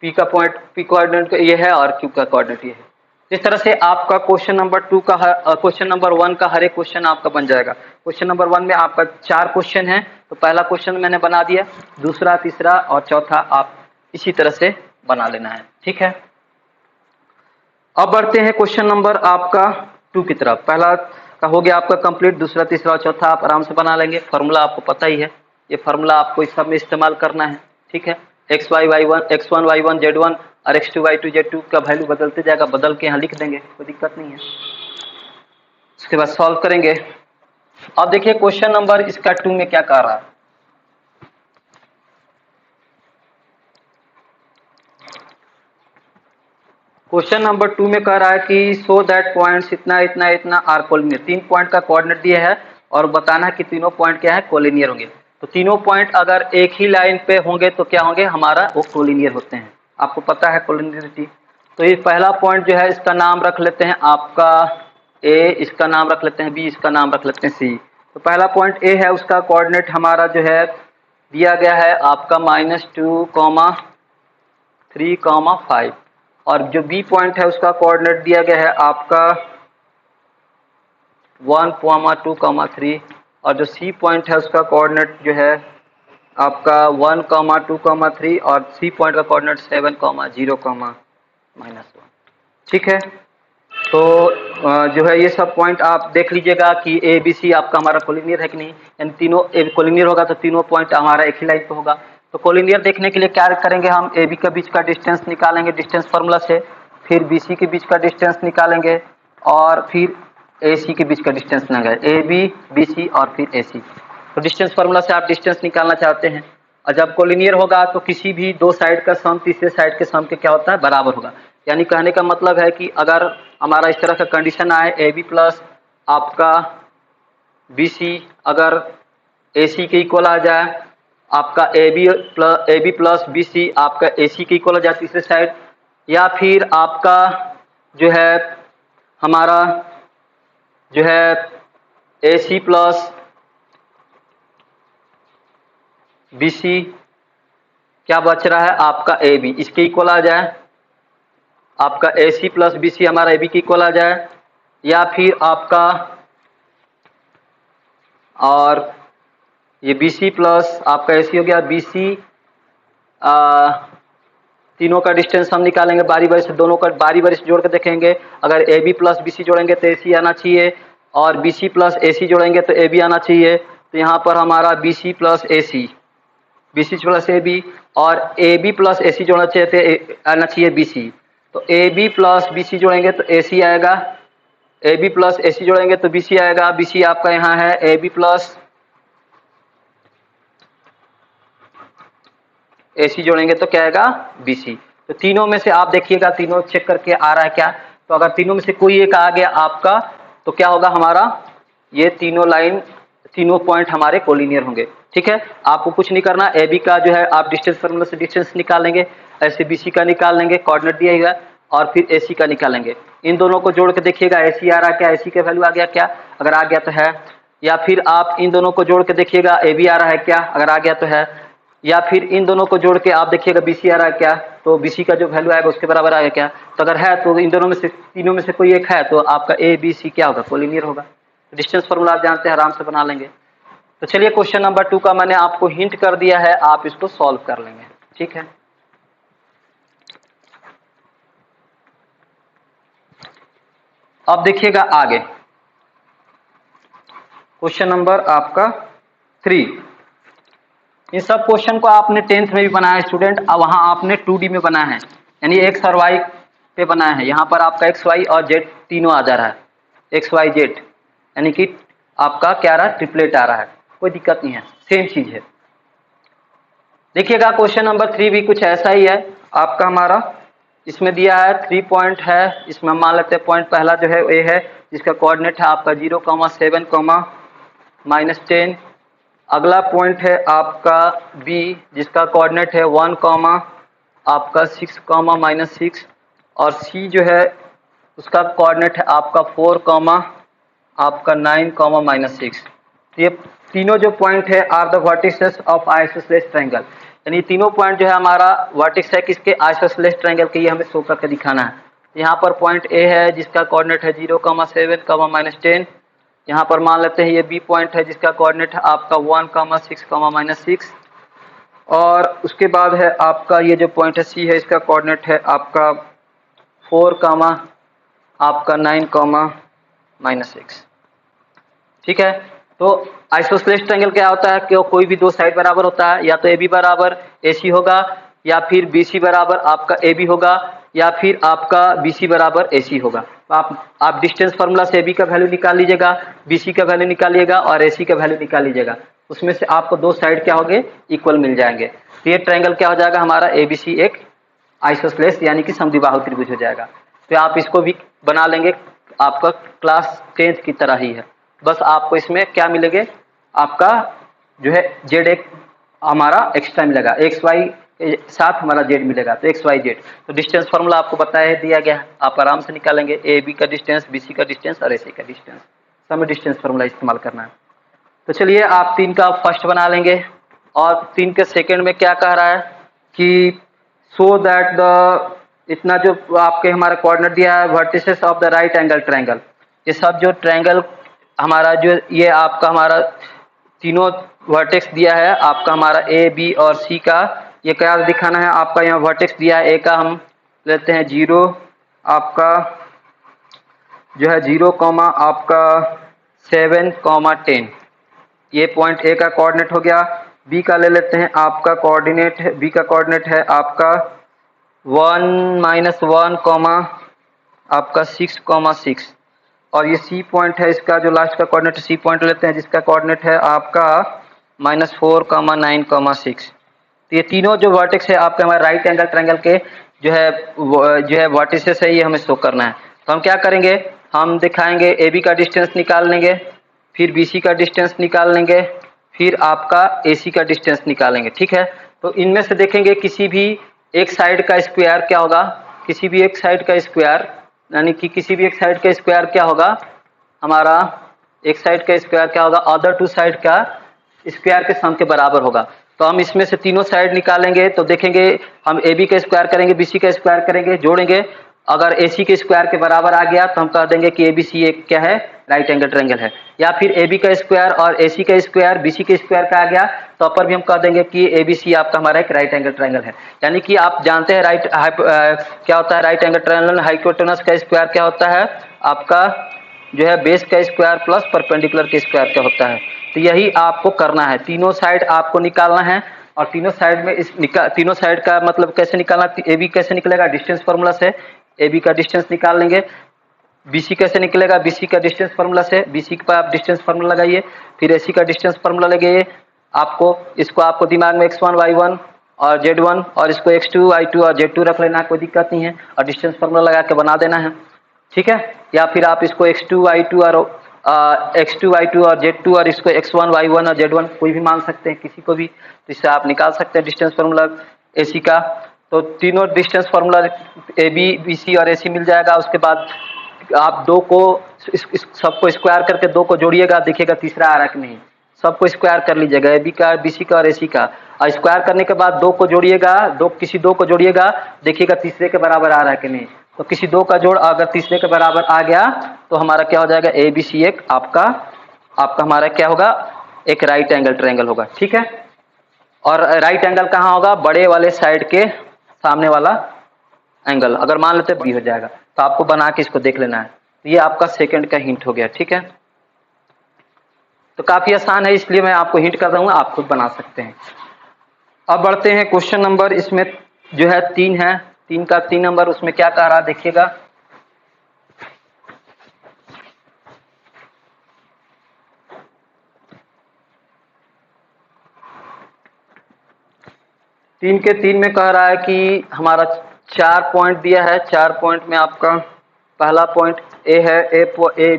P का पॉइंट, P कोऑर्डिनेट ये है और Q का कोऑर्डिनेट ये है। इस तरह से आपका क्वेश्चन नंबर 2 का क्वेश्चन नंबर 1 का हर एक क्वेश्चन आपका बन जाएगा। क्वेश्चन नंबर 1 में आपका 4 क्वेश्चन है, तो पहला क्वेश्चन मैंने बना दिया, दूसरा, तीसरा और चौथा आप इसी तरह से बना लेना है, ठीक है। अब बढ़ते हैं क्वेश्चन नंबर आपका 2 की तरफ। पहला का हो गया आपका कंप्लीट, दूसरा, तीसरा और चौथा आप आराम से बना लेंगे। फार्मूला आपको पता ही है, ये फार्मूला आपको इस सब में इस्तेमाल करना है, ठीक है। x1 y1 z1 और x2 y2 z2 का वैल्यू बदलते जाएगा, बदल के यहाँ लिख देंगे, कोई दिक्कत नहीं है। उसके बाद सॉल्व करेंगे। अब देखिए क्वेश्चन नंबर इसका 2 में क्या कह रहा है। क्वेश्चन नंबर 2 में कह रहा है कि सो दैट पॉइंट्स इतना इतना इतना आर कोलिनियर। 3 पॉइंट का कोऑर्डिनेट दिया है और बताना है कि तीनों पॉइंट क्या है, कोलिनियर होंगे। तो तीनों पॉइंट अगर एक ही लाइन पे होंगे तो क्या होंगे, हमारा वो कोलिनियर होते हैं। आपको पता है कोलिनियरिटी। तो ये पहला पॉइंट जो है इसका नाम रख लेते हैं आपका A, इसका नाम रख लेते हैं B, इसका नाम रख लेते हैं C। तो पहला पॉइंट A है, उसका कोऑर्डिनेट हमारा जो है दिया गया है आपका -2, 3, 5। और जो B पॉइंट है उसका कोऑर्डिनेट दिया गया है आपका 1, 2, 3। और जो C पॉइंट है उसका कोऑर्डिनेट जो है आपका 1, 2, 3 और C पॉइंट का कोऑर्डिनेट 7, 0, -1, ठीक है। तो जो है ये सब पॉइंट आप देख लीजिएगा कि A, B, C आपका हमारा कोलिनियर है कि नहीं, यानी तीनों कोलिनियर होगा तो तीनों पॉइंट हमारा एक ही लाइन पे होगा। तो कोलिनियर देखने के लिए क्या करेंगे, हम AB के बीच का डिस्टेंस निकालेंगे डिस्टेंस फार्मूला से, फिर BC के बीच का डिस्टेंस निकालेंगे और फिर AC के बीच का डिस्टेंस निकालेंगे, AB, BC और फिर AC। तो डिस्टेंस फार्मूला से आप डिस्टेंस निकालना चाहते हैं, और जब कोलिनियर होगा तो किसी भी दो साइड का सम तीसरे साइड के सम के क्या होता है, बराबर होगा। यानी कहने का मतलब है कि अगर हमारा इस तरह का कंडीशन आए AB प्लस आपका BC अगर AC के इक्वल आ जाए आपका A B plus B C आपका ए सी के इक्वल हो जाए तीसरे साइड, या फिर आपका जो है हमारा जो है ए सी प्लस बी सी क्या बच रहा है आपका ए बी, इसके इक्वल आ जाए, आपका ए सी प्लस बी सी हमारा ए बी के इक्वल आ जाए, या फिर आपका और ये बी सी प्लस आपका ए सी हो गया, बी सी तीनों का डिस्टेंस हम निकालेंगे बारी बारी से, दोनों का बारी बारी से जोड़ के देखेंगे। अगर A B plus B C जोड़ेंगे तो ए सी आना चाहिए, और बी सी प्लस ए सी जोड़ेंगे तो ए बी आना चाहिए। तो यहाँ पर हमारा B C plus A C, B C plus A B, और ए बी प्लस ए सी जोड़ना चाहिए तो आना चाहिए बी सी। तो A B plus B C जोड़ेंगे तो ए सी आएगा, ए बी प्लस ए सी जोड़ेंगे तो बी सी आएगा। बी सी आपका यहाँ है ए बी प्लस ए सी जोड़ेंगे तो क्या आएगा बी सी। तो तीनों में से आप देखिएगा, तीनों चेक करके आ रहा है क्या। तो अगर तीनों में से कोई एक आ गया आपका तो क्या होगा हमारा, ये तीनों लाइन तीनों पॉइंट हमारे कोलिनियर होंगे। ठीक है, आपको कुछ नहीं करना, ए बी का जो है आप डिस्टेंस फार्मूला से डिस्टेंस निकाल लेंगे, ऐसे बी सी का निकाल लेंगे, कोऑर्डिनेट दिएगा, और फिर ए सी का निकालेंगे। इन दोनों को जोड़ के देखिएगा ए सी आ रहा है क्या, ए सी का वैल्यू आ गया क्या, अगर आ गया तो है। या फिर आप इन दोनों को जोड़ के देखिएगा ए बी आ रहा है क्या, अगर आ गया तो है। या फिर इन दोनों को जोड़ के आप देखिएगा बी सी आ रहा है क्या, तो बी सी का जो वैल्यू आएगा उसके बराबर आएगा क्या। तो अगर है तो इन दोनों में से तीनों में से कोई एक है तो आपका ए बी सी क्या होगा, कोलिनियर होगा। डिस्टेंस फार्मूला आप जानते हैं, आराम से बना लेंगे। तो चलिए क्वेश्चन नंबर 2 का मैंने आपको हिंट कर दिया है, आप इसको सॉल्व कर लेंगे। ठीक है, अब देखिएगा आगे क्वेश्चन नंबर आपका 3। इन सब क्वेश्चन को आपने 10th में भी बनाया है स्टूडेंट, अब वहां आपने 2D में बनाया है, यानी एक्स और वाई पे बनाया है। यहाँ पर आपका एक्स वाई और जेड तीनों आ जा रहा है, एक्स वाई जेड, यानी कि आपका क्या आ रहा है, ट्रिपलेट आ रहा है, कोई दिक्कत नहीं है, सेम चीज है। देखिएगा क्वेश्चन नंबर 3 भी कुछ ऐसा ही है आपका हमारा, इसमें दिया है 3 पॉइंट है, इसमें मान लेते हैं पॉइंट पहला जो है ए है जिसका कोऑर्डिनेट है आपका 0,7,-10। अगला पॉइंट है आपका बी जिसका कोऑर्डिनेट है 1, आपका 6, और सी जो है उसका कोऑर्डिनेट है आपका 4, आपका 9, -6। तो ये तीनों जो पॉइंट है are the vertices of isosceles triangle, यानी तीनों पॉइंट जो है हमारा वर्टिक्स है किसके, आइसोसेलेस ट्रायंगल के, ये हमें शो करके दिखाना है। यहाँ पर पॉइंट ए है जिसका कोऑर्डिनेट है 0,7, यहाँ पर मान लेते हैं ये बी पॉइंट है जिसका कोऑर्डिनेट है आपका 1, 6, और उसके बाद है आपका ये जो पॉइंट है सी है, इसका कोऑर्डिनेट है आपका 4, आपका 9, -6। ठीक है, तो आइसोसेलेस ट्रायंगल क्या होता है कि कोई भी दो साइड बराबर होता है, या तो ए बी बराबर ए सी होगा, या फिर बी सी बराबर आपका ए बी होगा, या फिर आपका बी सी बराबर ए सी होगा। तो आप डिस्टेंस फार्मूला से ए बी का वैल्यू निकाल लीजिएगा, बी सी का वैल्यू निकाल लीजिएगा और ए सी का वैल्यू निकाल लीजिएगा, उसमें से आपको दो साइड क्या होंगे, इक्वल मिल जाएंगे। तो ये ट्रायंगल क्या हो जाएगा हमारा, ए बी सी एक आइसोसेलेस यानी कि समद्विबाहु त्रिभुज हो जाएगा। तो आप इसको भी बना लेंगे, आपका क्लास 10th की तरह ही है, बस आपको इसमें क्या मिलेंगे, आपका जो है जेड एक हमारा एक्स्ट्रा मिलेगा, एक्स वाई के साथ हमारा जेड मिलेगा, तो एक्स वाई जेड। तो डिस्टेंस फार्मूला आपको बताया दिया गया है, आप आराम से निकालेंगे, ए बी का डिस्टेंस, बी सी का डिस्टेंस और ए सी का डिस्टेंस, सब में डिस्टेंस फार्मूला इस्तेमाल करना है। तो चलिए आप 3 का फर्स्ट बना लेंगे, और 3 के सेकेंड में क्या कह रहा है कि सो दैट द, इतना जो आपके हमारा कोऑर्डिनेट दिया है, vertices of the right angle triangle, ये सब जो ट्रायंगल हमारा जो ये आपका हमारा तीनों वर्टेक्स दिया है आपका हमारा ए बी और सी का, ये क्या दिखाना है आपका, यहाँ वर्टेक्स दिया है ए का हम लेते हैं 0, आपका जो है 0, आपका 7, 10, ये पॉइंट ए का कोऑर्डिनेट हो गया। बी का ले लेते हैं आपका कोऑर्डिनेट, बी का कोऑर्डिनेट है आपका 1, -1, आपका 6, और ये सी पॉइंट है, इसका जो लास्ट का कोऑर्डिनेट सी पॉइंट लेते हैं जिसका कोऑर्डिनेट है आपका -4, 9, 6। तो ये तीनों जो वर्टेक्स है आपके हमारे राइट एंगल ट्रायंगल के जो है वर्टिसेस है, ये हमें शो करना है। तो हम क्या करेंगे, हम दिखाएंगे ए बी का डिस्टेंस निकाल लेंगे, फिर बी सी का डिस्टेंस निकाल लेंगे, फिर आपका AC का डिस्टेंस निकालेंगे। ठीक है, तो इनमें से देखेंगे किसी भी एक साइड का स्क्वायर क्या होगा, किसी भी एक साइड का स्क्वायर, यानी कि किसी भी एक साइड का स्क्वायर क्या होगा, हमारा एक साइड का स्क्वायर क्या होगा, अदर टू साइड का स्क्वायर के सम के बराबर होगा। तो हम इसमें से तीनों साइड निकालेंगे तो देखेंगे, हम AB का स्क्वायर करेंगे, BC का स्क्वायर करेंगे, जोड़ेंगे, अगर AC के स्क्वायर के बराबर आ गया तो हम कह देंगे कि ABC एक क्या है, राइट एंगल ट्रायंगल है। या फिर AB का स्क्वायर और AC का स्क्वायर BC के स्क्वायर का आ गया तो ऊपर भी हम कह देंगे कि ABC आपका हमारा एक राइट एंगल ट्रायंगल है। यानी कि आप जानते हैं क्या होता है राइट एंगल ट्रायंगल, हाइपोटेनस का स्क्वायर क्या होता है आपका, जो है बेस का स्क्वायर प्लस परपेंडिकुलर के स्क्वायर क्या होता है। तो यही आपको करना है, तीनों साइड आपको निकालना है। और तीनों साइड में तीनों साइड का मतलब कैसे निकालना, AB कैसे निकलेगा, डिस्टेंस फार्मूला से AB का डिस्टेंस निकाल लेंगे। BC कैसे निकलेगा, BC का डिस्टेंस फार्मूला से, BC पर आप डिस्टेंस फार्मूला लगाइए, फिर AC का डिस्टेंस फार्मूला लगाइए। आपको इसको आपको दिमाग में x1 y1 और z1 और इसको x2 y2 और z2 रख लेना, कोई दिक्कत नहीं है, और डिस्टेंस फार्मूला लगा के बना देना है। ठीक है, या फिर आप इसको x2 y2 और z2 और इसको x1 y1 और z1 कोई भी मान सकते हैं, किसी को भी, तो इससे आप निकाल सकते हैं डिस्टेंस फार्मूला AC का। तो तीनों डिस्टेंस फार्मूला AB BC और AC मिल जाएगा। उसके बाद आप दो को सबको स्क्वायर करके दो को जोड़िएगा, देखिएगा तीसरा आ रहा है कि नहीं, सबको स्क्वायर कर लीजिएगा, AB का, BC का और AC का, और स्क्वायर करने के बाद दो को जोड़िएगा, किसी दो को जोड़िएगा, देखिएगा तीसरे के बराबर आ रहा है कि नहीं। तो किसी दो का जोड़ अगर तीसरे के बराबर आ गया तो हमारा क्या हो जाएगा, ABC एक आपका हमारा क्या होगा, एक राइट एंगल ट्रायंगल होगा। ठीक है, और राइट एंगल कहाँ होगा, बड़े वाले साइड के सामने वाला एंगल, अगर मान लेते B हो जाएगा, तो आपको बना के इसको देख लेना है। ये आपका सेकंड का हिंट हो गया। ठीक है, तो काफी आसान है, इसलिए मैं आपको हिंट कर दूंगा, आप खुद बना सकते हैं। अब बढ़ते हैं क्वेश्चन नंबर, इसमें जो है 3 है, 3 का 3 नंबर, उसमें क्या कह रहा देखिएगा। तीन के 3 में कह रहा है कि हमारा 4 पॉइंट दिया है, 4 पॉइंट में आपका पहला पॉइंट A है, A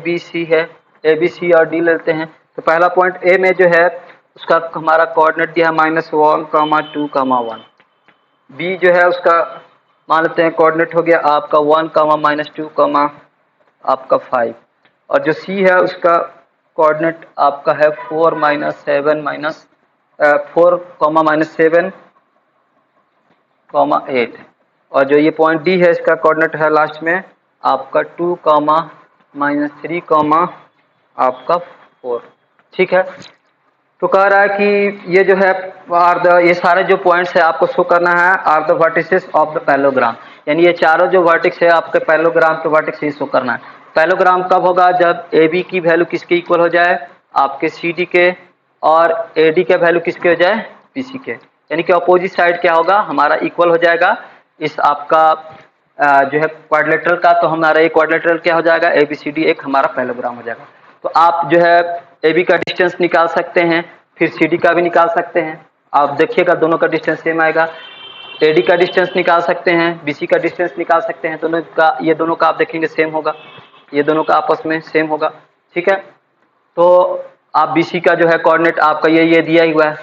B C है, A B C और D लेते हैं। तो पहला पॉइंट A में जो है उसका हमारा कोऑर्डिनेट दिया है -1, 2, 1। B जो है उसका मान लेते हैं कोऑर्डिनेट हो गया आपका 1, -2, आपका 5, और जो C है उसका कोऑर्डिनेट आपका है 4, -7, -4, -7, 8, और जो ये पॉइंट D है इसका कोऑर्डिनेट है लास्ट में आपका 2, -3, आपका 4। ठीक है, तो कह रहा है कि ये जो है ये सारे जो पॉइंट्स है आपको शो करना है are the vertices of the parallelogram, यानी ये चारों जो वर्टिक्स है आपके पैरेललोग्राम के वर्टिक्स ही शो करना है। पैरेललोग्राम कब होगा, जब AB की वैल्यू किसके इक्वल हो जाए, आपके CD के, और AD का वैल्यू किसके हो जाए, BC के, यानी कि अपोजिट साइड क्या होगा, हमारा इक्वल हो जाएगा इस आपका जो है क्वाड्रिलेटरल का। तो हमारा एक क्वाड्रिलेटरल क्या हो जाएगा, ABCD एक हमारा पैरेललोग्राम हो जाएगा। तो आप जो है AB का डिस्टेंस निकाल सकते हैं, फिर CD का भी निकाल सकते हैं। आप देखिएगा दोनों का डिस्टेंस सेम आएगा। AD का डिस्टेंस निकाल सकते हैं, BC का डिस्टेंस निकाल सकते हैं, दोनों का, ये दोनों का आप देखेंगे सेम होगा, ये दोनों का आपस में सेम होगा। ठीक है, तो आप BC का जो है कोऑर्डिनेट आपका ये दिया हुआ है,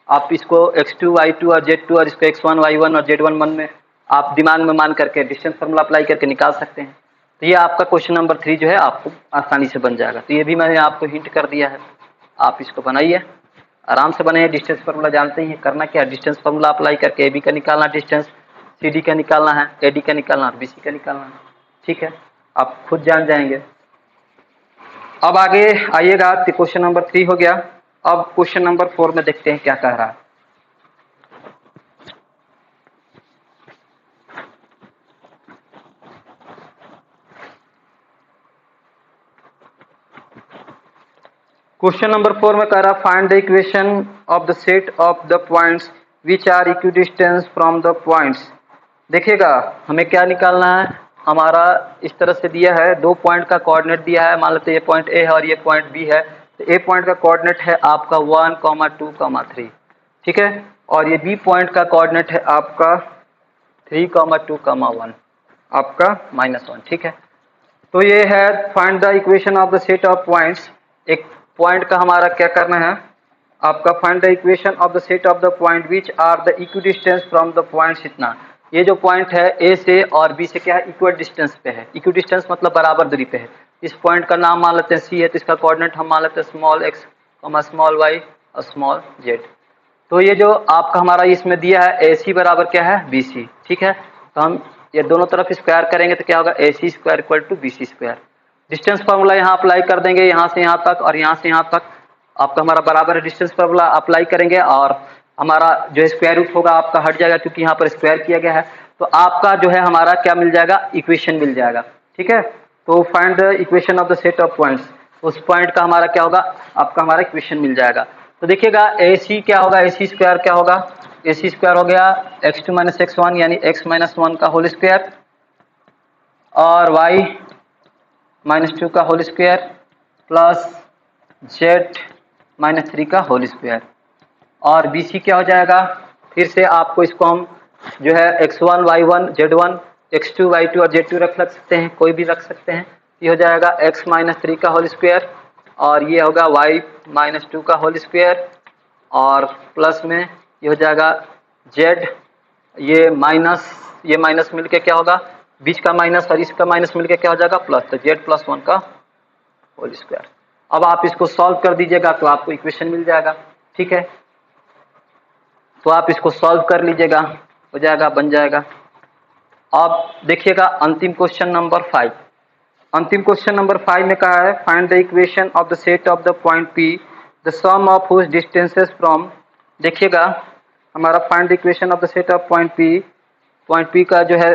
आप इसको x2 y2 और z2 और इसको x1 y1 और z1 1 में आप दिमाग में मान करके डिस्टेंस फार्मूला अप्लाई करके निकाल सकते हैं। तो ये आपका क्वेश्चन नंबर 3 जो है आपको आसानी से बन जाएगा। तो ये भी मैंने आपको हिंट कर दिया है, आप इसको बनाइए, आराम से बनाइए। डिस्टेंस फार्मूला जानते ही हैं, करना क्या है, डिस्टेंस फार्मूला अप्लाई करके AB का निकालना डिस्टेंस, CD का निकालना है, AD का निकालना है, BC का निकालना है। ठीक है, आप खुद जान जाएंगे। अब आगे आइएगा, क्वेश्चन नंबर 3 हो गया। अब क्वेश्चन नंबर 4 में देखते हैं क्या कह रहा है। क्वेश्चन नंबर 4 में कह रहा find the equation of the set of the points which are equidistance from the points. देखिएगा हमें क्या निकालना है, हमारा इस तरह से दिया है, 2 पॉइंट का कोऑर्डिनेट दिया है, मान लेते हैं ये पॉइंट A है और ये पॉइंट B है। तो A पॉइंट का कोऑर्डिनेट है आपका 1, 2, 3, ठीक है, और ये B पॉइंट का कोऑर्डिनेट है आपका 3, 2, 1, आपका -1। ठीक है, तो ये है find the equation of the set of points. एक पॉइंट का हमारा क्या करना है, आपका find the equation of the set of the point which are the equidistance from the points इतना। ये जो पॉइंट है ए से और बी से क्या है, इक्वल डिस्टेंस पे है। इक्वल डिस्टेंस मतलब बराबर दूरी पे है। इस पॉइंट का नाम मान लेते हैं सी है, तो इसका कोऑर्डिनेट हम मान लेते हैं स्मॉल एक्स स्मॉल वाई और स्मॉल जेड। तो ये जो आपका हमारा इसमें दिया है ए सी बराबर क्या है बी सी, ठीक है। तो हम ये दोनों तरफ स्क्वायर करेंगे तो क्या होगा, A C square equal to B C square. Distance formula यहाँ अप्लाई कर देंगे, यहाँ से यहाँ तक और यहाँ से यहाँ तक आपका हमारा बराबर है। डिस्टेंस फार्मूला अप्लाई करेंगे और हमारा जो स्क्वायर रूट होगा आपका हट जाएगा, क्योंकि यहाँ पर स्क्वायर किया गया है। तो आपका जो है हमारा क्या मिल जाएगा, इक्वेशन मिल जाएगा, ठीक है। तो find the equation of the set of points, उस पॉइंट का हमारा क्या होगा, आपका हमारा इक्वेशन मिल जाएगा। तो देखिएगा ए सी क्या होगा, ए सी स्क्वायर क्या होगा, ए सी स्क्वायर हो गया x2 माइनस x1 यानी x माइनस 1 का होल स्क्वायर और y माइनस 2 का whole square plus z minus 3 का होल स्क्वायर। और बी सी क्या हो जाएगा, फिर से आपको इसको हम जो है x1 y1 z1 x2 y2 और z2 रख सकते हैं, कोई भी रख सकते हैं। ये हो जाएगा x माइनस 3 का होल स्क्वायर और ये होगा y माइनस 2 का होल स्क्वायर और प्लस में ये हो जाएगा z, ये माइनस मिलके क्या होगा, बीच का माइनस और इसका माइनस मिलके क्या हो जाएगा प्लस, तो z प्लस 1 का होल स्क्वायर। अब आप इसको सॉल्व कर दीजिएगा तो आपको इक्वेशन मिल जाएगा, ठीक है। तो आप इसको सॉल्व कर लीजिएगा, हो जाएगा, बन जाएगा। अब देखिएगा अंतिम क्वेश्चन नंबर 5। अंतिम क्वेश्चन नंबर 5 में कहा है find the equation of the set of the point P the sum of whose distances from. देखिएगा हमारा find the equation of the set of point P का जो है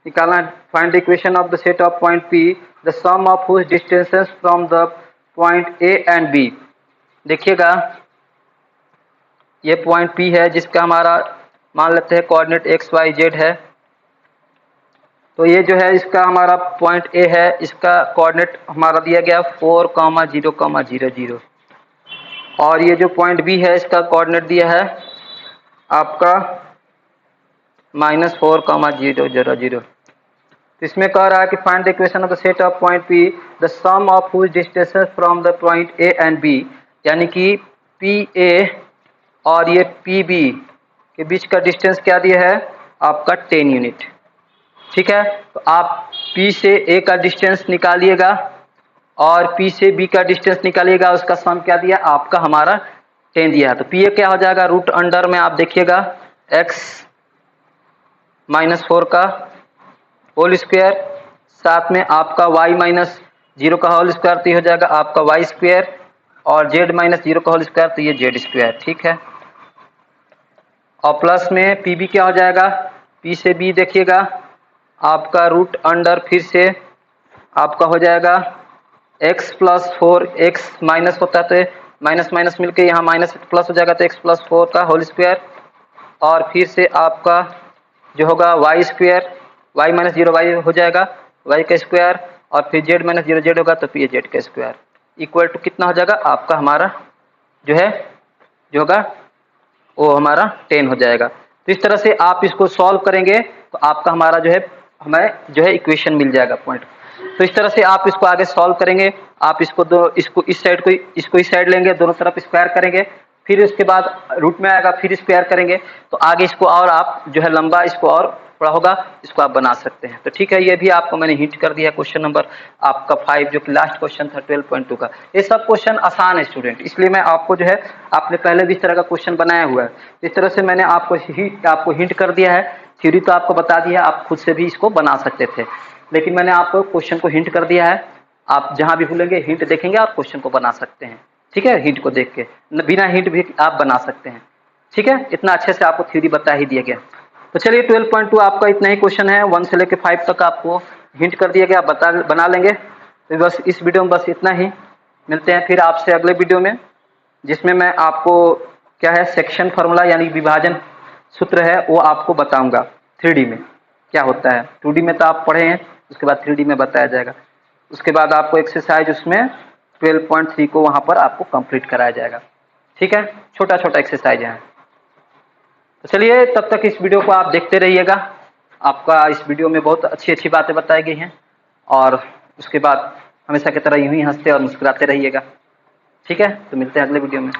निकालना। Find the equation of the set of point P the sum of whose distances from the point A and B। देखिएगा ये point P है जिसका हमारा मान लेते हैं कोऑर्डिनेट x y z है। तो ये जो है इसका हमारा पॉइंट A है, इसका कोऑर्डिनेट हमारा दिया गया 4,0,0,0 और ये जो पॉइंट B है इसका कोऑर्डिनेट दिया है आपका -4,0,0,0। इसमें कह रहा है कि find the equation of the set of point P the sum of whose distances from the point A and B, यानी कि PA और ये PB के बीच का डिस्टेंस क्या दिया है आपका 10 यूनिट, ठीक है। तो आप P से A का डिस्टेंस निकालिएगा और P से B का डिस्टेंस निकालिएगा, उसका सम क्या दिया आपका हमारा 10 दिया है। तो PA क्या हो जाएगा, रूट अंडर में आप देखिएगा x माइनस 4 का होल स्क्वायर, साथ में आपका y माइनस 0 का होल स्क्वायर, तो ये हो जाएगा आपका y स्क्वायर और z माइनस 0 का होल स्क्वायर, तो ये z स्क्वायर, ठीक है। और प्लस में PB क्या हो जाएगा, P से B देखिएगा आपका रूट अंडर फिर से आपका हो जाएगा x प्लस 4, x माइनस होता है तो माइनस माइनस मिलके यहाँ माइनस प्लस हो जाएगा, तो x प्लस 4 का होल स्क्वायर और फिर से आपका जो होगा y square, y minus 0 y हो जाएगा y का स्क्वायर और फिर z माइनस 0 z होगा, तो फिर z का स्क्वायर इक्वल टू कितना हो जाएगा आपका हमारा जो है जो होगा वो हमारा 10 हो जाएगा। तो इस तरह से आप इसको सॉल्व करेंगे तो आपका हमारा जो है हमें जो है इक्वेशन मिल जाएगा पॉइंट। तो इस तरह से आप इसको आगे सॉल्व करेंगे। आप इसको इस साइड को इसको इस साइड लेंगे, दोनों तरफ स्क्वायर करेंगे, फिर उसके बाद रूट में आएगा, फिर स्क्वायर करेंगे, तो आगे इसको और आप जो है लंबा इसको और बड़ा होगा, इसको आप बना सकते हैं। तो ठीक है, ये भी आपको मैंने हिंट कर दिया क्वेश्चन नंबर आपका 5 जो कि लास्ट क्वेश्चन था 12.2 का। ये सब क्वेश्चन आसान है स्टूडेंट, इसलिए मैं आपको जो है आपने पहले भी इस तरह का क्वेश्चन बनाया हुआ है, इस तरह से मैंने आपको हिंट कर दिया है। थ्योरी तो आपको बता दिया, आप खुद से भी इसको बना सकते थे, लेकिन मैंने आपको क्वेश्चन को हिंट कर दिया है। आप जहां भी भूलेंगे हिंट देखेंगे और क्वेश्चन को बना सकते हैं, ठीक है। हिंट को देख के बिना हिंट भी आप बना सकते हैं, ठीक है। इतना अच्छे से आपको थ्योरी बता ही दिया गया। तो चलिए 12.2 आपका इतना ही क्वेश्चन है, 1 से लेकर 5 तक आपको हिंट कर दिया गया, बना लेंगे। तो बस इस वीडियो में बस इतना ही, मिलते हैं फिर आपसे अगले वीडियो में, जिसमें मैं आपको क्या है सेक्शन फार्मूला यानी विभाजन सूत्र है वो आपको बताऊंगा 3D में क्या होता है। 2D में तो आप पढ़े हैं, उसके बाद 3D में बताया जाएगा। उसके बाद आपको एक्सरसाइज उसमें 12.3 को वहां पर आपको कंप्लीट कराया जाएगा, ठीक है। छोटा छोटा एक्सरसाइज है। तो चलिए तब तक इस वीडियो को आप देखते रहिएगा। आपका इस वीडियो में बहुत अच्छी अच्छी बातें बताई गई हैं, और उसके बाद हमेशा की तरह यूं ही हंसते और मुस्कुराते रहिएगा, ठीक है। तो मिलते हैं अगले वीडियो में।